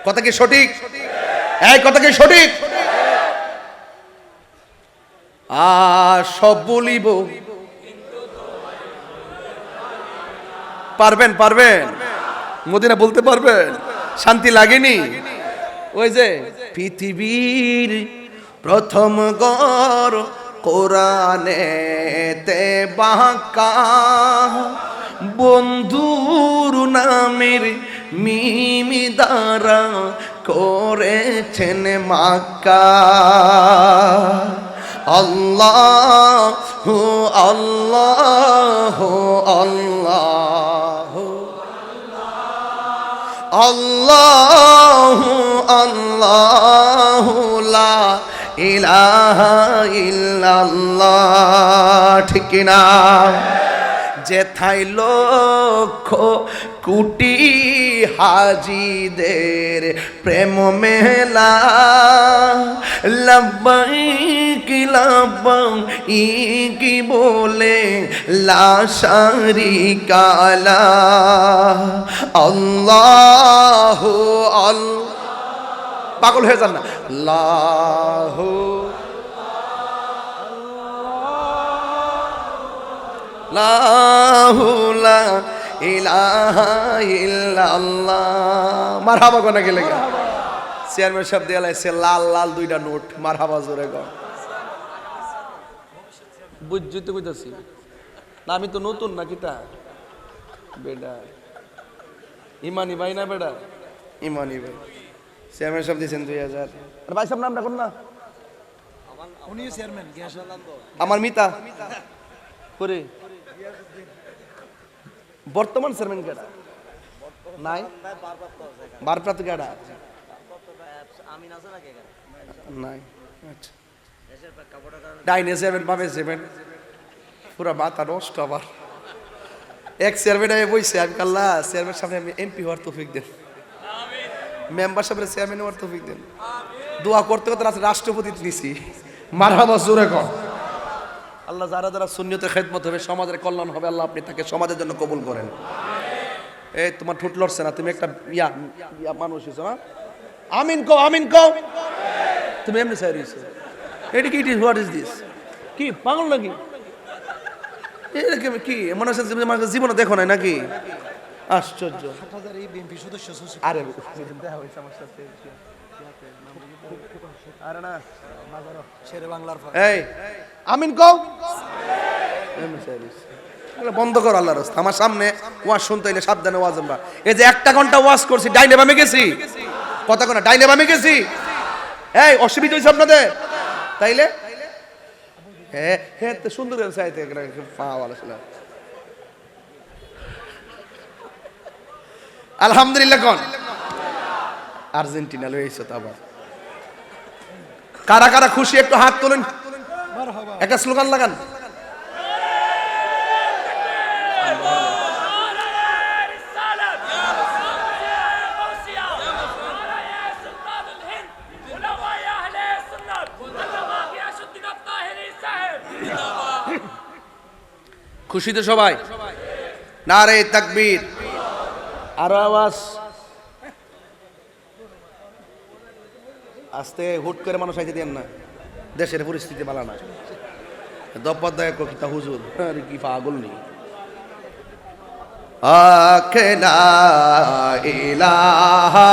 কথা কি সঠিক? এই কথা কি সঠিক? সব বলিব, পারবেন পারবেন? মদিনা বলতে পারবেন? শান্তি লাগেনি? ওই যে পৃথিবীর প্রথম গর কোরআনেতে বাঁকা, বন্ধুর নামের মিমি দ্বারা করেছেন মাক্কা। আল্লাহ আল্লাহ আল্লাহ আল্লাহ আল্লাহ লা ইলাহা ইল্লাল্লাহ। ঠিক না? যেথায় লক্ষ কোটি হাজিদের প্রেম মেলা, লব্বাইক লব্বাইক বলে লা শারিকা লাহ। আল্লাহ আল্লাহ, পাগল হয়ে যান না। আল্লাহ লা ইলাহা ইল্লাল্লাহ। মারহাবা কোনা গেলে চেয়ারম্যান সাহেব দিয়ে লাইছে লাল লাল দুইটা নোট। মারহাবা জোরে গো। বুঝছি তো বুঝতেছি না, আমি তো নতুন না কিতা বেটা। ইমানি ভাই না বেটা? ইমানি ভাই চেয়ারম্যান সাহেব দিয়েছেন 2000। ভাই সাহেব নামটা কোন না? উনিও চেয়ারম্যান আমার মিতা করে বর্তমান চেয়ারম্যান কেডা নাই? বারপ্রাপ্ত কেডা নাই? আচ্ছা, ডাইনে চেয়ারম্যান, বামে চেয়ারম্যান, পুরা মাথা নষ্ট। আবার এক চেয়ারম্যান আমি বইছে, আমি কাল্লা চেয়ারম্যান সামনে আমি এমপি হওয়ার তৌফিক দেন, মেম্বার সাহেবের চেয়ারম্যান হওয়ার তৌফিক দেন। দোয়া করতে করতে রাষ্ট্রপতি নিছি। মারহাবা জোরে কর। আল্লাহ যারা যারা সুন্নিয়তের খেদমত হবে, সমাজের কল্যাণ হবে, আল্লাহ আপনি তাকে সমাজের জন্য কবুল করেন। এই তোমার ঠোঁট লড়ছে না, তুমি একটা ইয়া ইয়া মানুষ হইছো না? আমিন কও, আমিন কও। তুমি এমনি চাই রইছো, এটা কি? What is this? কি পাগল নাকি? এটা কি মনে হচ্ছে জীবনে দেখো নাই নাকি? আশ্চর্য। বিএনপি সদস্য সচিব। আরে দেখা হয়েছে আমার সাথে। আরে না, শেরে বাংলার এই আমিন কও। বন্ধ কর আল্লাহর রাস্তা। আমার সামনে ওয়াজ শুনতে হইলে সাবধানে ওয়াজ। আমরা এই যে 1 ঘন্টা ওয়াজ করছি, ডাইনে বামে গেছি, কথা কোনা ডাইনে বামে গেছি। এই অসুবিধা হয়েছে আপনাদের? তাইলে হ্যাঁ হ্যাঁ, সুন্দর চাইতে আলহামদুলিল্লাহ। কোন আর্জেন্টিনা লইছো তো আবার? কারা কারা খুশি একটু হাত তোলেন, একটা স্লোগান লাগান। খুশি তো সবাই? নারে তাকবীর। আরো আওয়াজ। আস্তে হুট করে মানুষ আইতে দেন না, দেশের পরিস্থিতি ভালো না। দপ্পদায় কিতা হুজুর, আরে কি পাগল নেই। আখলা ইলাহা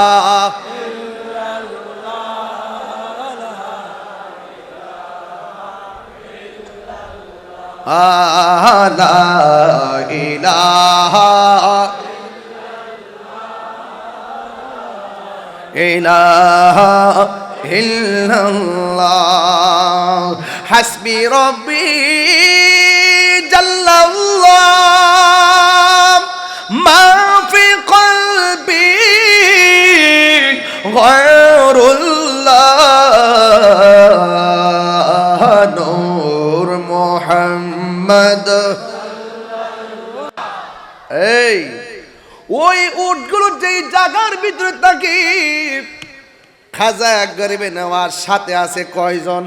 লা ইলাহা ইলাহা ইল্লাল্লাহ। হাসবি রব্বি জাল্লাল্লাহ মা ফি কলবি গায়রুল্লাহ নূর মুহাম্মদ। এই ওই উটগুলো যেই জায়গার ভিতরে থাকি, খাজা গরিবে নেওয়ার সাথে আছে কয়জন?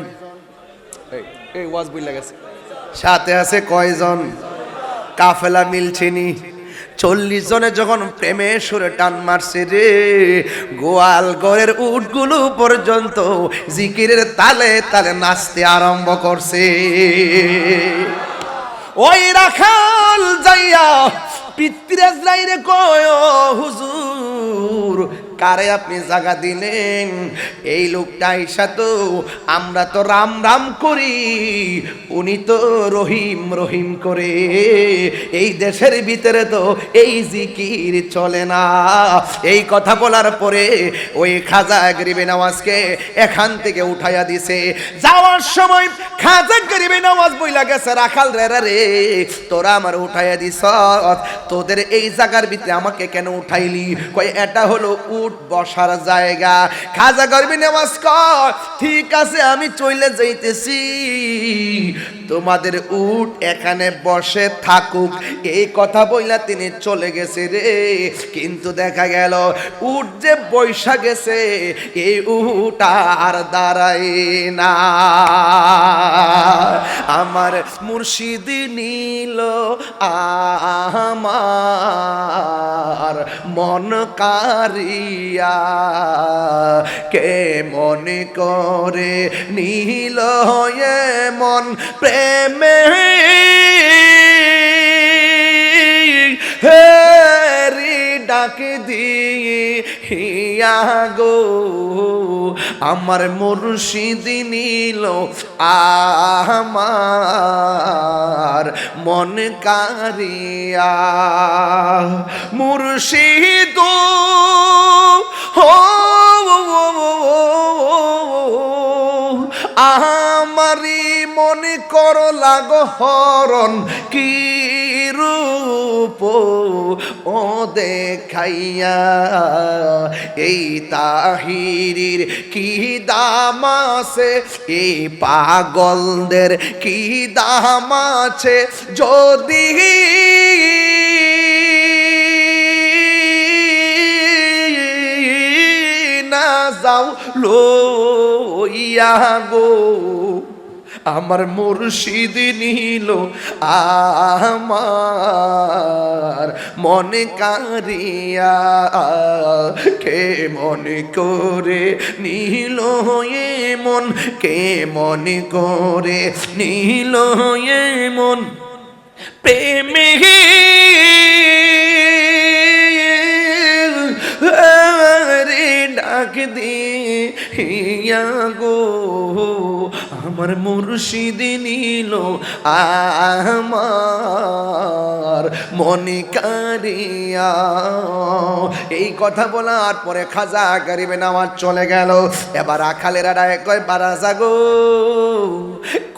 এই ওয়াজ বইলা গেছে। সাথে আছে কয়জন? কাফেলা মিলছেনি, 40 জনে যখন প্রেমে সুরে টান মারছে রে, গোয়াল ঘরের উটগুলো পর্যন্ত জিকিরের তালে তালে নাচতে আরম্ভ করছে। ওই রাখাল যাইয়া পিতৃরাজ রাইরে কয়, হুজুর কারে আপনি জায়গা দিলেন? এই লোকটা আইসা তো আমরা তো রাম রাম করি, উনি তো রহিম রহিম করে। এই দেশের ভিতরে তো এই জিকির চলে না। এই কথা বলার পরে ওই খাজা গরিবে নওয়াজকে এখান থেকে উঠাইয়া দিছে। যাওয়ার সময় খাজা গরিবে নওয়াজ বইলা গেছে, রাখাল রে রে তোরা আমার উঠাইয়া দিস, তোদের এই জায়গার ভিতরে আমাকে কেন উঠাইলি? কই এটা হলো উট বসার জায়গা। খাজা গরিবে নওয়াজ কয় ঠিক আছে আমি চলে যাইতেছি, তোমাদের উট এখানে বসে থাকুক। এই কথা বইলা তিনি চলে গেছে রে। কিন্তু দেখা গেল উট যে বৈশা গেছে, এই উট আর দাঁড়ায় না। আমার মুর্শিদ নীল আমার মন কারিয়া, কে মনে করে নীল মন প্রেমে হেরি ডাক দিয়া গো, আমার মুর্শিদ নীল আমার মন কারিয়া। মুর্শিদ আমারি মনে কর লাগো হরণ কি রূপ ও দেখাইয়া, এই তাহিরির কি দাম আছে, এই পাগলদের কি দাম আছে, যদি না যাও লইয়া গো, আমার মুর্শিদ নীল আমার মনে কারিয়া, কে মনে করে নীল মন, কে মনে করে নীল মন প্রেমে ডাক দিয়া গো, আমার মুর্শিদ নীল আমার মনে কারিয়া। এই কথা বলার পরে খাজা গরিবে নওয়াজ চলে গেল। এবার রাখালেরা ডাকে কয় বারাজা গো,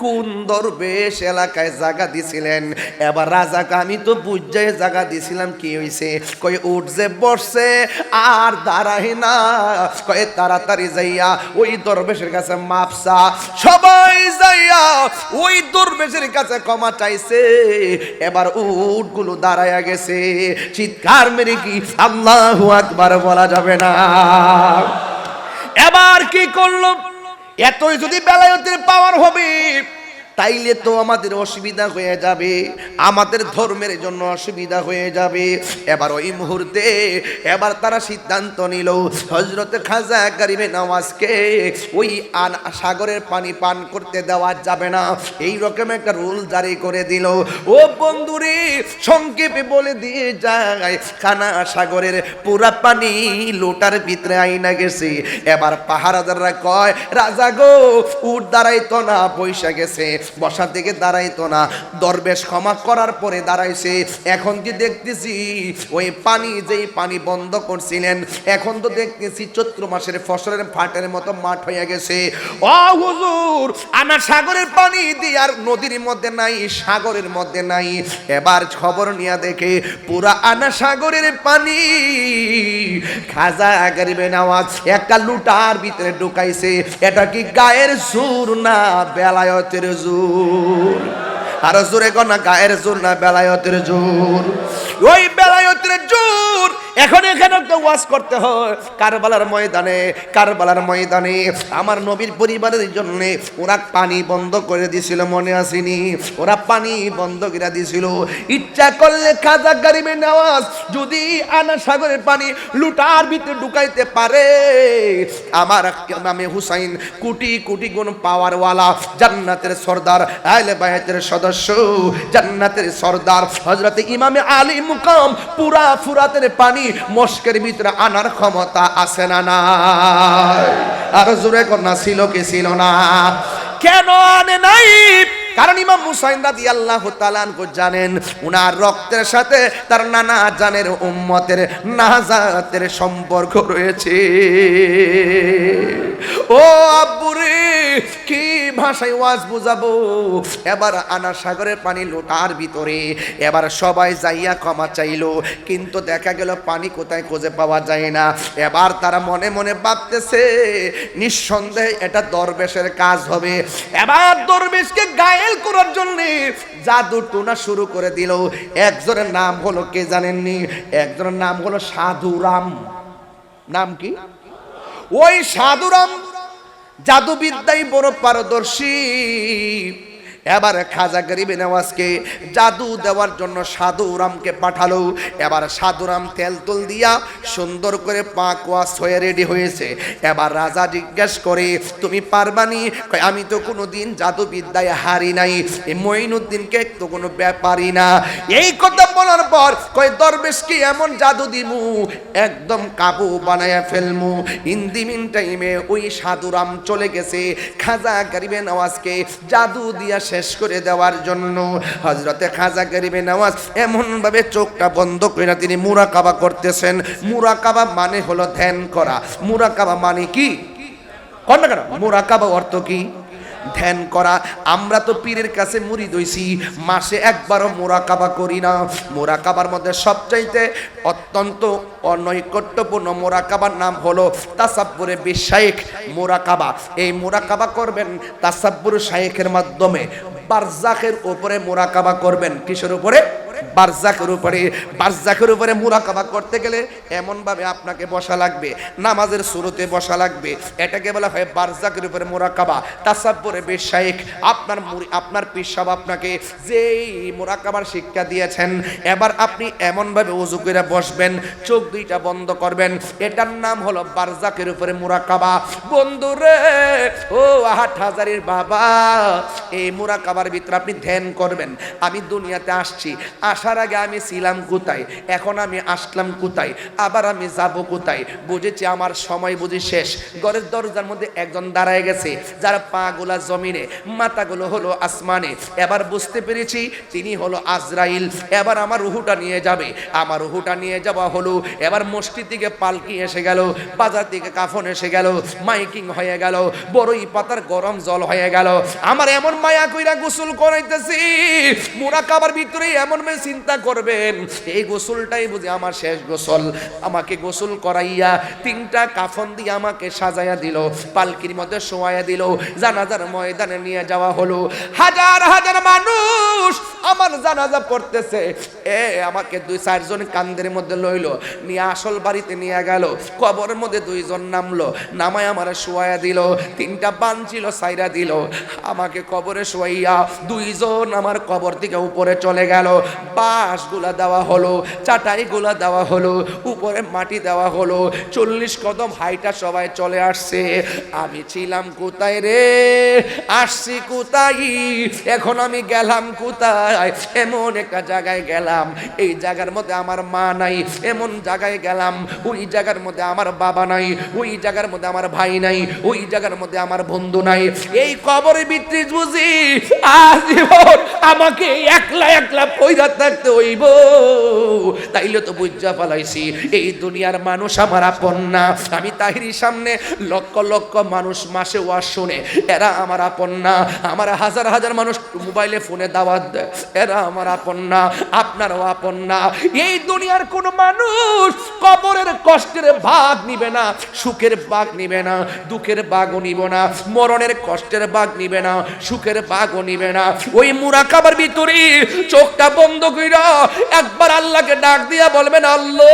কোন দরবেশ এলাকায় জায়গা দিছিলেন? এবার রাজাকে আমি তো বুঝাই জায়গা দিছিলাম, কি হইছে? কই উঠ যে বসছে আর দাঁড়ায় না, কয়ে তাড়াতাড়ি যাইয়া ওই দরবেশের কাছে মাপসা। সবাই যাইয়া ওই দরবেশের কাছে ক্ষমা চাইছে। এবার উটগুলো দাঁড়ায়া গেছে। চিৎকার মেরে কি আল্লাহু আকবার বলা যাবে না? এবার কি করলো? এতই যদি বেলায়েতের পাওয়ার হবে তাইলে তো আমাদের অসুবিধা হয়ে যাবে, আমাদের ধর্মের জন্য অসুবিধা হয়ে যাবে। এবার ওই মুহূর্তে এবার তারা সিদ্ধান্ত নিল, হযরত খাজা গরিবে নওয়াজকে ওই সাগরের পানি পান করতে দেওয়া যাবে না, এই রকম একটা রুল জারি করে দিল। ও বন্ধুরে, সংক্ষেপে বলে দিয়ে যায়, কানা সাগরের পুরা পানি লোটার ভিতরে আইনা গেছে। এবার পাহারাদাররা কয়, রাজা গো, উট দাঁড়াইতো না, পয়সা গেছে, বসার দিকে দাঁড়াইতো না। দরবেশ ক্ষমা করার পরে দাঁড়াইছে। এখন কি দেখতেছি ওই পানি, যেই পানি বন্ধ করছিলেন, এখন তো দেখতেছি চৈত্র মাসের ফসলের ফাটের মতো মাঠ হয়ে গেছে। ও হুজুর, আমার সাগরের পানি দিয়ে আর নদীর মধ্যে নাই, সাগরের মধ্যে নাই। এবার খবর নিয়ে দেখে পুরা আনা সাগরের পানি খাজা গরিবে নওয়াজ একটা লুটার ভিতরে ঢুকাইছে। এটা কি গায়ের জোর না বেলায়েতের জোর? আরো জোরে কোন, গায়ের জোর না বেলায়েতের জোর? ওই বেলায়েতের জোর এখন এখানে একটা ওয়াজ করতে হয় কারবালার ময়দানে আমার নবীর পরিবারের জন্য ওরা পানি বন্ধ করে দিছিল, মনে আসেনি? ওরা পানি বন্ধ করে দিছিল। ইচ্ছা করলে খাজা গরিবে নওয়াজ যদি আনা সাগরের পানি লুটার ভিতরে ঢুকাইতে পারে, আমার ইমামে হুসাইন কোটি কোটি গুণ পাওয়ারওয়ালা, জান্নাতের সর্দার, আহলে বাইতের সদস্য, জান্নাতের সর্দার হযরতে ইমামে আলী মুকাম পুরা ফুরাতের পানি মস্কের ভিতরে আনার ক্ষমতা আছে না নাই? আর জোরে কন্যা ছিল কি ছিল না? কেন আনে নাই? কারণ ইমাম হুসাইন রাদিয়াল্লাহু তাআলা আনহু জানেন উনার রক্তের সাথে তার নানা জানের উম্মতের নাজাতের সম্পর্ক রয়েছে। ও আব্বুরে, কি ভাষায় ওয়াজ বুঝাবো? এবার আনা সাগরের পানি লোটার ভিতরে, এবার সবাই যাইয়া ক্ষমা চাইলো, কিন্তু দেখা গেল পানি কোথায় খুঁজে পাওয়া যায় না। এবার তারা মনে মনে ভাবতেছে নিঃসন্দেহে এটা দরবেশের কাজ হবে। এবার দরবেশকে গায়েল করার জন্য জাদু টোনা শুরু করে দিল। একজনের নাম হলো, কে জানেননি? একজনের নাম হলো সাধুরাম। নাম কি? ওই সাধুরাম জাদুবিদ্যায় বড় পারদর্শী। এবার খাজা গরিবে নওয়াজকে জাদু দেওয়ার জন্য সাধুরামকে পাঠালো। এবার সাধুরাম তেল তুল দিয়া সুন্দর করে পাক ওয়াশ হয়ে রেডি হয়েছে। এবার রাজা জিজ্ঞেস করে, তুমি পারবানি? কয়, আমি তো কোনোদিন জাদুবিদ্যায় হারি নাই, এই মঈনুদ্দিনকে তো কোনো ব্যাপারই না। এই কথা বলার পর কয়, দরবেশকে এমন জাদু দিমু একদম কাবু বানায়া ফেলমু। ইন দি মিন টাইমে ওই সাধুরাম চলে গেছে খাজা গরিবে নওয়াজকে জাদু দিয়া শেষ করে দেওয়ার জন্য। হযরতে খাজা গরিবে নওয়াজ এমন ভাবে চোখটা বন্ধ করে তিনি মুরাকাবা করতেছেন। মুরাকাবা মানে হলো ধ্যান করা। মুরাকাবা মানে কি? কোন না, মুরাকাবা অর্থ কি? ধ্যান করা। আমরা তো পীরের কাছে মুরিদ হইছি, মাসে একবারও মুরাকাবা করি না। মুরাকাবার মধ্যে সবচাইতে অত্যন্ত অনৈকট্যপূর্ণ মুরাকাবার নাম হলো তাসাব্বুরে বিশাইখ মুরাকাবা। এই মুরাকাবা করবেন তাসাব্বুর শাইখের মাধ্যমে। বারজাখের উপরে মুরাকাবা করবেন। কিসের উপরে? বারজাখের উপরে। বারজাখের উপরে মুরাকাবা করতে গেলে এমন ভাবে আপনাকে বসা লাগবে, নামাজের শুরুতে বসা লাগবে। এটাকে বলা হয় বারজাখের উপরে মুরাকাবা। তাসাব্বুরে বিশাইখ। আপনার পীর সাহেব আপনাকে যেই মুরাকাবার শিক্ষা দিয়েছেন, এবার আপনি এমন ভাবে ওযু করে বসবেন, চোখ দুইটা বন্ধ করবেন। এটার নাম হলো বারজাখের উপরে মুরাকাবা। বন্ধুরে, ও হাটহাজারীর বাবা, এই মুরাকাবার ভিতরে আপনি ধ্যান করবেন। আমি দুনিয়াতে আসছি, আসার আগে আমি ছিলাম কোথায়, এখন আমি আসলাম কোথায়, আবার আমি যাব কোথায়? বুঝেছি আমার সময় বুঝি শেষ। ঘরের দরজার মধ্যে একজন দাঁড়ায় গেছে, যার পা গুলা জমিনে, মাথাগুলো হলো আসমানে। এবার বুঝতে পেরেছি তিনি হলো আজরাইল। এবার আমার রুহুটা নিয়ে যাবে। আমার রুহুটা নিয়ে যাওয়া হলো। এবার মসজিদ থেকে পালকি এসে গেল, বাজার থেকে কাফন এসে গেল, মাইকিং হয়ে গেল, বড়ই পাতার গরম জল হয়ে গেল। আমার এমন মায়া কইরা গোসল করাইতেছি, মুরাকাবার ভিতরে এমন চিন্তা করবেন এই গোসলটাই বুঝি আমার শেষ গোসল। আমাকে গোসল করাইয়া তিনটা কাফন দিয়ে আমাকে সাজাইয়া দিল, পালকির মধ্যে শোয়াইয়া দিল, জানাজার ময়দানে নিয়ে যাওয়া হলো। হাজার হাজার মানুষ আমার জানাজা পড়তেছে। আমাকে 2-4 জন কান্দের মধ্যে লইল, নিয়ে আসল বাড়িতে নিয়ে গেল। কবরের মধ্যে 2 জন নামলো, নামায় আমার শোয়াইয়া দিল। 3টা বান ছিল, সাইরা দিল। আমাকে কবরে শোয়াইয়া 2 জন আমার কবর থেকে উপরে চলে গেল। বাঁশ গুলা দেওয়া হলো, চাটাই গুলা দেওয়া হলো, উপরে মাটি দেওয়া হলো। 40 কদম হাইটা সবাই চলে আসছে। আমি ছিলাম কোথায় রে? আসছি কোথায়? এখন আমি গেলাম কোথায়? এমন একটা জায়গায় গেলাম, এই জায়গার মধ্যে আমার মা নাই। এমন জায়গায় গেলাম, ওই জায়গার মধ্যে আমার বাবা নাই, ওই জায়গার মধ্যে আমার ভাই নাই, ওই জায়গার মধ্যে আমার বন্ধু নাই। এই কবরের ভিতরে বুঝি আজীবন আমাকে একলা একলা পয়দা থাকতে হইব। তাইলে তো বুঝা ফেলাইছি এই দুনিয়ার মানুষ আমার আপন না। আমি তাহিরির সামনে লক্ষ লক্ষ মানুষ মাসে ওয়াজ শুনে, এরা আমার আপন না। আমার হাজার হাজার মানুষ মোবাইলে ফোনে দাওয়াত দেয়, এরা আমার আপন না। আপনারও আপন না। এই দুনিয়ার কোন মানুষ কবরের কষ্টের ভাগ নিবে না, সুখের ভাগ নিবে না, দুঃখের ভাগও নিব না, মরণের কষ্টের ভাগ নিবে না, সুখের ভাগও নিবে না। ওই মুরাকাবার ভিতরে চোখটা বন্ধ কইরা একবার আল্লাহকে ডাক দিয়া বলবেন, আল্লাহ,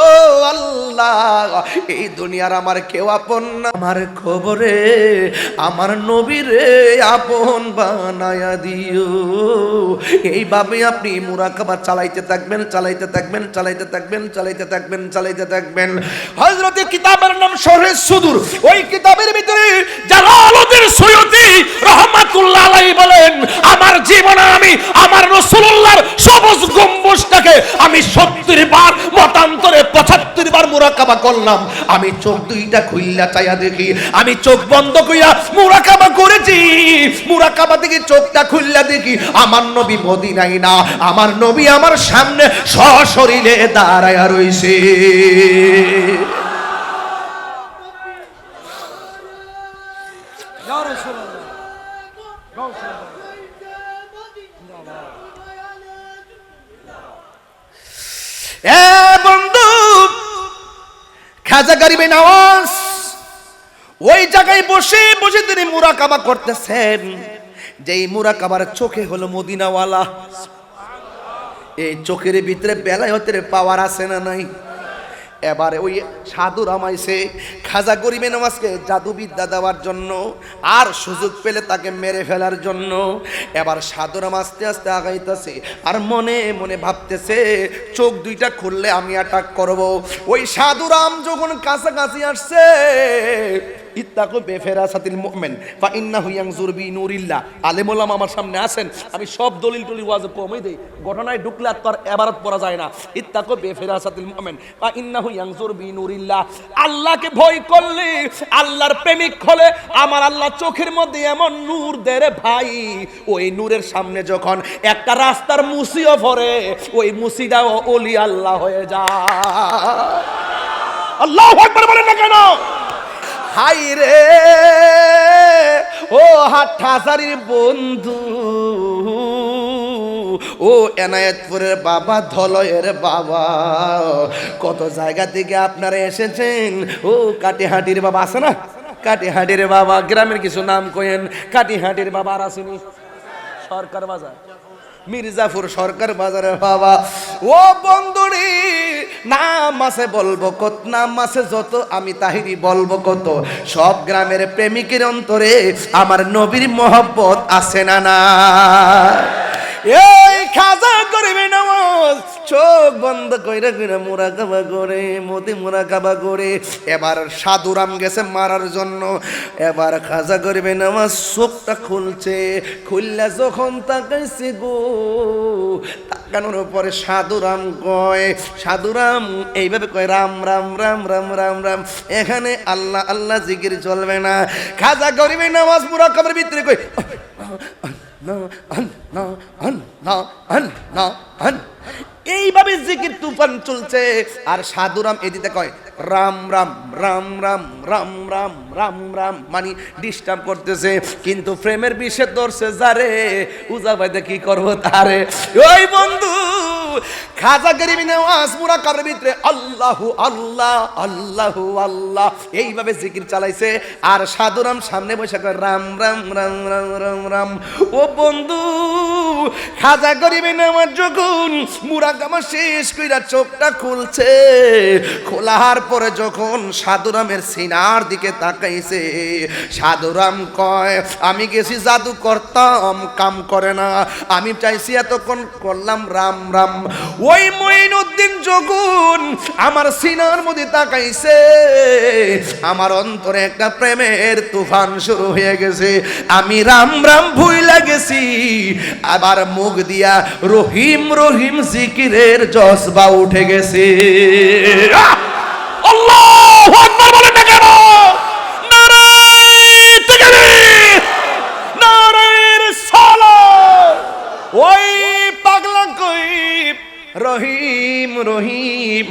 ও আল্লাহ, এই দুনিয়ার আমার কেউ আপন না, আমার খবরে আমার নবীরে আপন বানায়া দিও। এইভাবে আপনি মুরাকাবা চালাইতে থাকবেন, চালাইতে থাকবেন, চালাইতে থাকবেন, চালাইতে থাকবেন, চালাইতে থাকবেন। হযরতে কিতাবের নাম শরহে সুদূর, ওই কিতাবের ভিতরে জালালউদ্দিন সৈয়দী রাহমাতুল্লাহ আলাইহি বলেন, আমার জীবনে আমি আমার রাসূলুল্লাহর সবুজ গম্বুজটাকে আমি 70 বার মতান্তরে 75 বার মুরাকাবা করলাম। আমি চোখ দুইটা খুইলা চাইয়া দেখি, আমি চোখ বন্ধ কইরা মুরাকাবা করেছি, মুরাকাবা থেকে চোখটা খুইলা দেখি আমার নবী মদিনায় না, আমার নবী আমার সামনে সশরীরে দাঁড়ায়া রইছে। ইয়া রাসূলুল্লাহ, গাউসুল্লাহ। এ বন্ধু, খাজা গরিবে নওয়াজ ওই জায়গায় বসে বসে তিনি মুরাকাবা করতেছেন। যেই মুরাকাবার চোখে হলো মদিনাওয়ালা। এই চোখের ভিতরে বেলায়েতের পাওয়ার আছে না নাই? এবারে ওই সাধু রামাইছে খাজা গরিবে নওয়াজকে জাদুবিদ্যা দেওয়ার জন্য, আর সুযোগ পেলে তাকে মেরে ফেলার জন্য। এবার সাধু রাম আস্তে আস্তে আগাইতেছে, আর মনে মনে ভাবতেছে চোখ দুইটা খুললে আমি অ্যাটাক করব। ওই সাধু রাম যখন কাছাকাছি আসছে, ইত্তাকু বেফেরাসাতিল মুমিন ফা ইন্নাহু ইয়ানজুর বিনুরিল্লাহ, আলেম ওলামা আমার সামনে আছেন, আমি সব দলিল টলিল ওয়াজ কমই দেই, ঘটনায় ঢুকলে আর তার এবারত পড়া যায় না। ইত্তাকু বেফেরাসাতিল মুমিন ফা ইন্নাহু ইয়ানজুর বিনুরিল্লাহ, আল্লাহকে ভয় করলে, আল্লাহর প্রেমিক হলে আমার আল্লাহ চোখের মধ্যে এমন নূর দেয় ভাই, ওই নূরের সামনে যখন একটা রাস্তার মুসিও পড়ে, ওই মুসিটাও ওলি আল্লাহ হয়ে যায়। আল্লাহু আকবার বলেন না কেন? হাই রে ও হাটহাজারির বন্ধু, ও এনায়েতপুরের বাবা, ধলয়ের বাবা, কত জায়গা থেকে আপনারা এসেছেন। ও কাটিহাটির বাবা আছে না? কাটিহাটির বাবা, গ্রামের কিছু নাম কইেন। কাটিহাটির বাবা আর আসেনি? সরকার বাজার, মির্জাপুর সরকার বাজারের বাবা। ও বন্ধুরি, নাম আছে বলবো কত, নাম আছে যত, আমি তাহিরি বলবো কত। সব গ্রামের প্রেমিকের অন্তরে আমার নবীর মহব্বত আছে না না? এই খাজা গরিবে নওয়াজ চোখ বন্ধ কইরা কইরা মুরাকাবা করে, মতি মুরাকাবা করে। এবার সাধুরাম গেছে মারার জন্য। এবার খাজা গরিবে নওয়াজ চোখটা খুলছে, খুললা যখন তাকাইছে গো, তাকানোর পরে সাধুরাম কয়, সাধুরাম এইভাবে কয়, রাম রাম রাম রাম রাম রাম, এখানে আল্লাহ আল্লাহ জিকির চলবে না। খাজা গরিবে নওয়াজ মুরাকাবার ভিতরে কয়, এইভাবে জিকির তুফান চলছে। আর সাধুরাম এদিকে কয় রাম রাম রাম রাম রাম রাম রাম রাম, মানে ডিস্টার্ব করতেছে। কিন্তু প্রেমের বিষে ধরছে যারে, উজা ভাইতে কি করবো তারে। ওই বন্ধু খাজা গরিবে নওয়াজ মুরাকাবার ভিতরে আল্লাহু আল্লাহ আল্লাহু আল্লাহ এইভাবে জিকির চালাইছে। আর সাধুরাম সামনে বসে কয় রাম রাম রাম রাম রাম রাম। ও বন্ধু, খাজা গরিবে নওয়াজ যখন মুরাকাবা শেষ কইরা চোখটা খুলছে, খোলার পরে যখন সাধুরামের সিনার দিকে তাকাইছে, সাধুরাম কয়, আমি গেছি জাদু করতাম, কাম করে না, আমি চাইছি এতক্ষণ করলাম রাম রাম। ওই মঈনুদ্দিন যখন আমার সিনার মধ্যে তাকাইছে, আমার অন্তরে একটা প্রেমের তুফান শুরু হয়ে গেছে। আমি রাম রাম ভুইলা গেছি, আবার মুখ দিয়া রহিম রহিম জিকিরের জজবা উঠে গেছে। আল্লাহু আকবার বলেন না কেন? নারে তাকবীর, নারে রিসালাত। ওই পাগলা কই রহিম রহিম।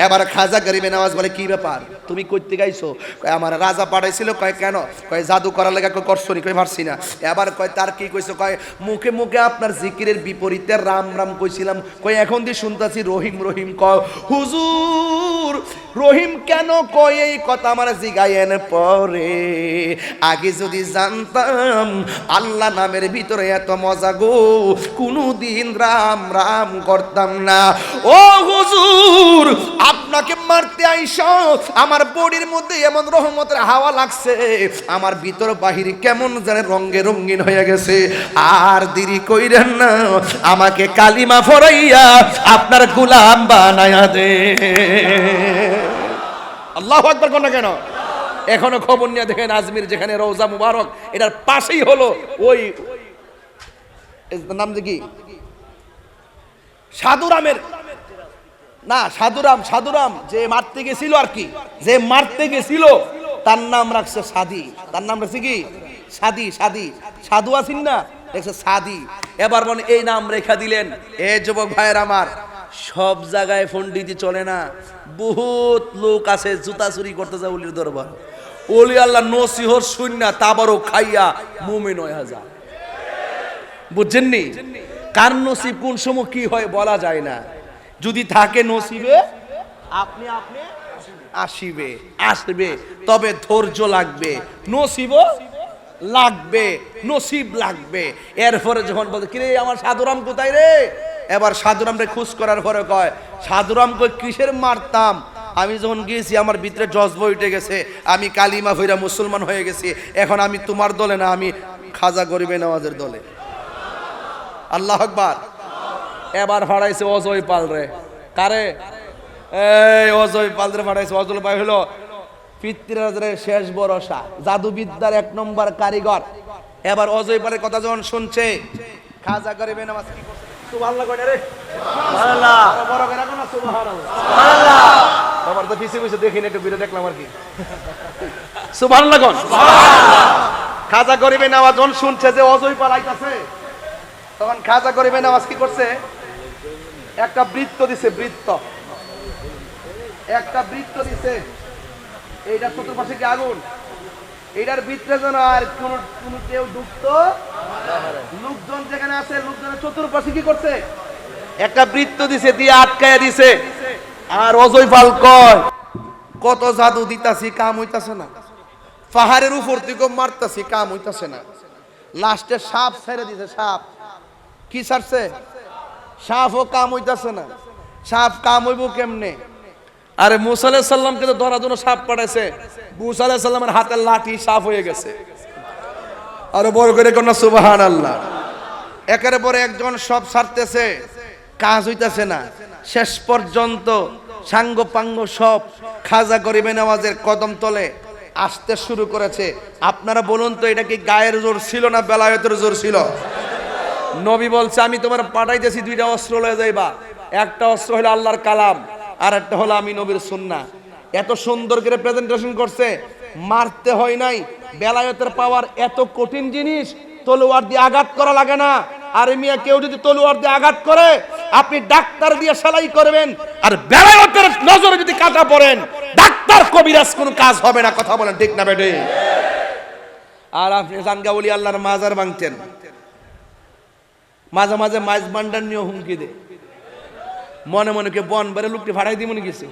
এবার খাজা গরিবে নওয়াজ বলে, কি ব্যাপার, তুমি কইতে গাইছো? কয় আমার রাজা পাঠাইছিল। কয় কেন? কয় জাদু করার লাগা। কয় করছো নি? কয় পারছি না। এবার কয় তার কি কইছো? কয় মুখে মুখে আপনার জিকিরের বিপরীতে রাম রাম কইছিলাম। কয় এখন দিয়ে শুনতাছি রহিম রহিম। কয় হুজুর রহিম কেন কয় এই কথা আমার জিগায়েন পরে, আগে যদি জানতাম আল্লাহ নামের ভিতরে এত মজা গো কোনদিন রাম রাম করতাম না। ও হুজুর, আপনাকে মারতে আইসা আমার বডির মধ্যে এমন রহমতের হাওয়া লাগছে, আমার ভিতর বাহির কেমন যেন রঙে রঙিন হয়ে গেছে। আর দেরি কইরেন না, আমাকে কালিমা ফরাইয়া আপনার গোলাম বানায়া দে। আল্লাহু আকবার কোন কেন? এখনো খবর নিয়ে দেখেন আজমির যেখানে রওজা মুবারক, এটার পাশেই হলো ওই নাম কি সাধুরামের, না সাধুরাম যে মারতে গেছিল আর কি, যে মারতে গেছিল তার নাম রাখছে সাদি। তার নাম রাখছে কি? সাদি। সাধু আছেন না, দেখছে সাদি। এবার বলেন এই নাম রেখা দিলেন। এ যুবক ভাইয়ের আমার, সব জায়গায় ফন্ডিতি চলে না, বহুত লোক আছে জুতা চুরি করতে যায় ওলির দরবার। ওলি আল্লাহ নসিহত শুননা তাবারও খাইয়া মুমিন হয়ে যায়। বুঝছেননি? কার নসিব কোন সময় কি হয় বলা যায় না। যদি থাকে নসিবে আপনি আসবে, তবে ধৈর্য লাগবে, নসিব লাগবে। এরপরে যখন বলতে কিরে আমার সাধুরাম কোথায় রে, এবার সাধুরাম রে খুশ করার পরে কয় সাধুরাম কই কিসের মারতাম, আমি যখন গিয়েছি আমার ভিতরে জজবা উঠে গেছে, আমি কালিমা ভইরা মুসলমান হয়ে গেছি, এখন আমি তোমার দলে না, আমি খাজা গরিবে নওয়াজের দলে। আল্লাহু আকবার। এবার ভাড়াইছে অজয় পাল রে। কারে? এই অজয় পাল রে ভাড়াইছে। অজয় পাল হলো পৃথ্বীরাজের শেষ ভরসা, জাদুবিদ্যার ১ নম্বর কারিগর। এবার অজয় পালের কথা যখন শুনছে, খাজা গরিবে নওয়াজ কি করছে? সুবহানাল্লাহ কয় রে, সুবহানাল্লাহ, বড় করে রাখো না, সুবহানাল্লাহ, সুবহানাল্লাহ। বাবার তো পিছে পিছে দেখিন, একটু ভিডিও দেখলাম আর কি। সুবহানাল্লাহ কোন? সুবহানাল্লাহ। খাজা গরিবে নওয়াজ যখন শুনছে যে অজয় পাল আইতাছে, তখন খাজা গরিবে নওয়াজ কি করছে? একটা বৃত্ত দিছে, একটা বৃত্ত দিছে। এইটার চতুর্পাশে কি আগুন, এইটার ভিতরে যেন আর কোন কেউ ঢুকতো, লোকজন যেখানে আছে লোকজনের চতুর্পাশে কি করছে? একটা বৃত্ত দিছে, দিয়ে আটকায়া দিছে। আর অজয় পাল কয় কত জাদু দিতাছি, কাম হইতাছে না, পাহাড়ের উপর থেকে মারতাছি, কাম হইতাছে না। লাস্টে সাপ ছেড়ে দিছে। সাপ কি ছাড়ছে? সাপও কাম হইতাছে না। সাপ কাম হইব কেমনে? আরে মুসা আলাইহিস সালামকে তো ধরার জন্য সাপ পাঠাইছে, মুসা আলাইহিস সালামের হাতের লাঠি সাপ হয়ে গেছে। আরো বড় করে কোন সুবহানাল্লাহ। একের পরে একজন সব ছাড়তেছে, কাজ হইতাছে না। শেষ পর্যন্ত সাঙ্গ পাঙ্গ সব খাজা গরিবে নওয়াজের কদম তলে আসতে শুরু করেছে। আপনারা বলুন তো, এটা কি গায়ের জোর ছিল না বেলায়েতের জোর ছিল? নবী বলছে আমি তোমার পাঠাইতেছি 2টা অস্ত্র লয়ে যাইবা। একটা অস্ত্র হলো আল্লাহর কালাম, আর একটা হলো আমি নবীর সুন্নাহ। এত সুন্দর করে প্রেজেন্টেশন করছে, মারতে হয় নাই। বেলায়েতের পাওয়ার এত কঠিন জিনিস, তলোয়ার দিয়ে আঘাত করা লাগে না। আর মিয়া কেউ যদি তলোয়ার দিয়ে আঘাত করে, আপনি ডাক্তার দিয়ে সেলাই করবেন, আর বেলায়েতের নজরে যদি কাটা পড়েন, ডাক্তার কবিরাজ কোনো কাজ হবে না। কথা বলেন ঠিক না বেটে? আর আপনি জানগা বলি আল্লাহর মাজার ভাঙতেন, মাঝে মাঝে মাইজ বান্ডার নিয়ে হুমকি দে, মনে মনে কে বন বেড়ে লোকটি ভাড়াই দিয়ে মনে গেছে।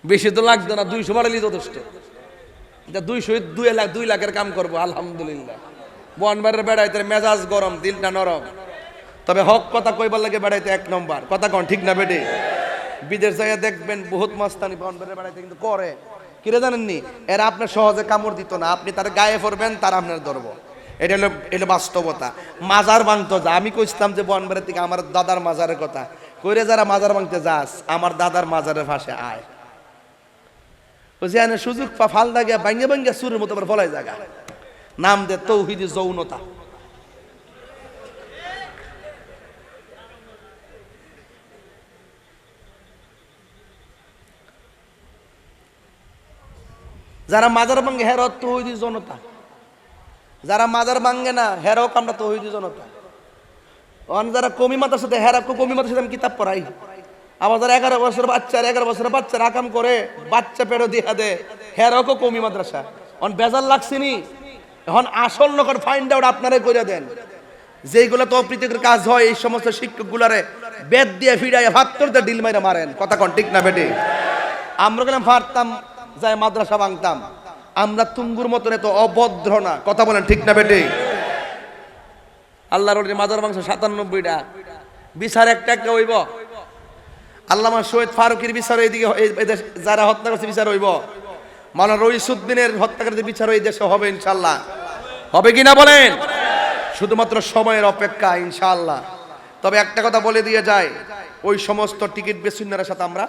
বেশি তো লাগতো না, 200 বাড়ালি যথেষ্ট। 2 লাখের কাম করবো আলহামদুলিল্লাহ। বন বেড়ে বেড়াইতে মেজাজ গরম, দিলটা নরম। তবে হক কথা কইবার লাগে বেড়াইতে 1 নম্বর। কথা কন ঠিক না বেটে? বিদেশ যাইয়া দেখবেন বহুত মাস্তানি বন বেড়ে বেড়াইতে কিন্তু করে। কিরে জানেননি? এরা আপনার সহজে কামড় দিত না, আপনি তার গায়ে পড়বেন, তার আপনার ধরবো। এটা হলো বাস্তবতা। মাজার ভাঙতো যা, আমি কইছিলাম যে বনবাড়ি থেকে আমার দাদার মাজারের কথা কইরে, যারা মাজার ভাঙতে যাস আমার দাদার মাজারের পাশে আয়। বুঝি সুযোগ ফাল দাগে ভাঙ্গে ভাঙ্গে সুরের মতো ফলাই জায়গা, নাম দে তৌহিদি যৌনতা। যারা মাজার ভাঙ্গে হের তৌহিদি জনতা, যারা মাজার ভাঙ্গে না হেরাও আমরা তৌহিদি জনতা। যারা কমি মাতার সাথে হেরা কমি মাতার সাথে আমি কিতাব পড়াই। আমার যারা 11 বছরের বাচ্চার আকাম করে, বাচ্চা পেড়ো দিয়া দে, হেরাও কমি মাদ্রাসা। বেজাল লাগছিনি, এখন আসল নকর ফাইন্ড আউট আপনারাই করে দেন। যেইগুলো তো অপ্রীতিকর কাজ হয়, এই সমস্ত শিক্ষক গুলারে বেদ দিয়ে ফিরাইয়া ভাত্তর দিয়ে ডিল মাইরা মারেন। কথা কন ঠিক না বেটে? আমরা গেলাম পারতাম যাই মাদ্রাসা ভাঙতাম, আমরা তুঙ্গুর মতন এত অভদ্র না, কথা বলেন ঠিক না বেটে? আল্লাহর ওলির মাজার মাংস 97টা, বিচার একটা একটা হইব। আল্লামা শহীদ ফারুকের বিচার এইদিকে, এই দেশে যারা হত্যা করছে বিচার হইব। মাওলানা রইসুদ্দিনের হত্যাকারীদের বিচার এই দেশে হবে ইনশাআল্লাহ। হবে কিনা বলেন? শুধুমাত্র সময়ের অপেক্ষা ইনশাআল্লাহ। তবে একটা কথা বলে দিয়ে যায়, ওই সমস্ত টিকিট বেচুন্নার সাথে আমরা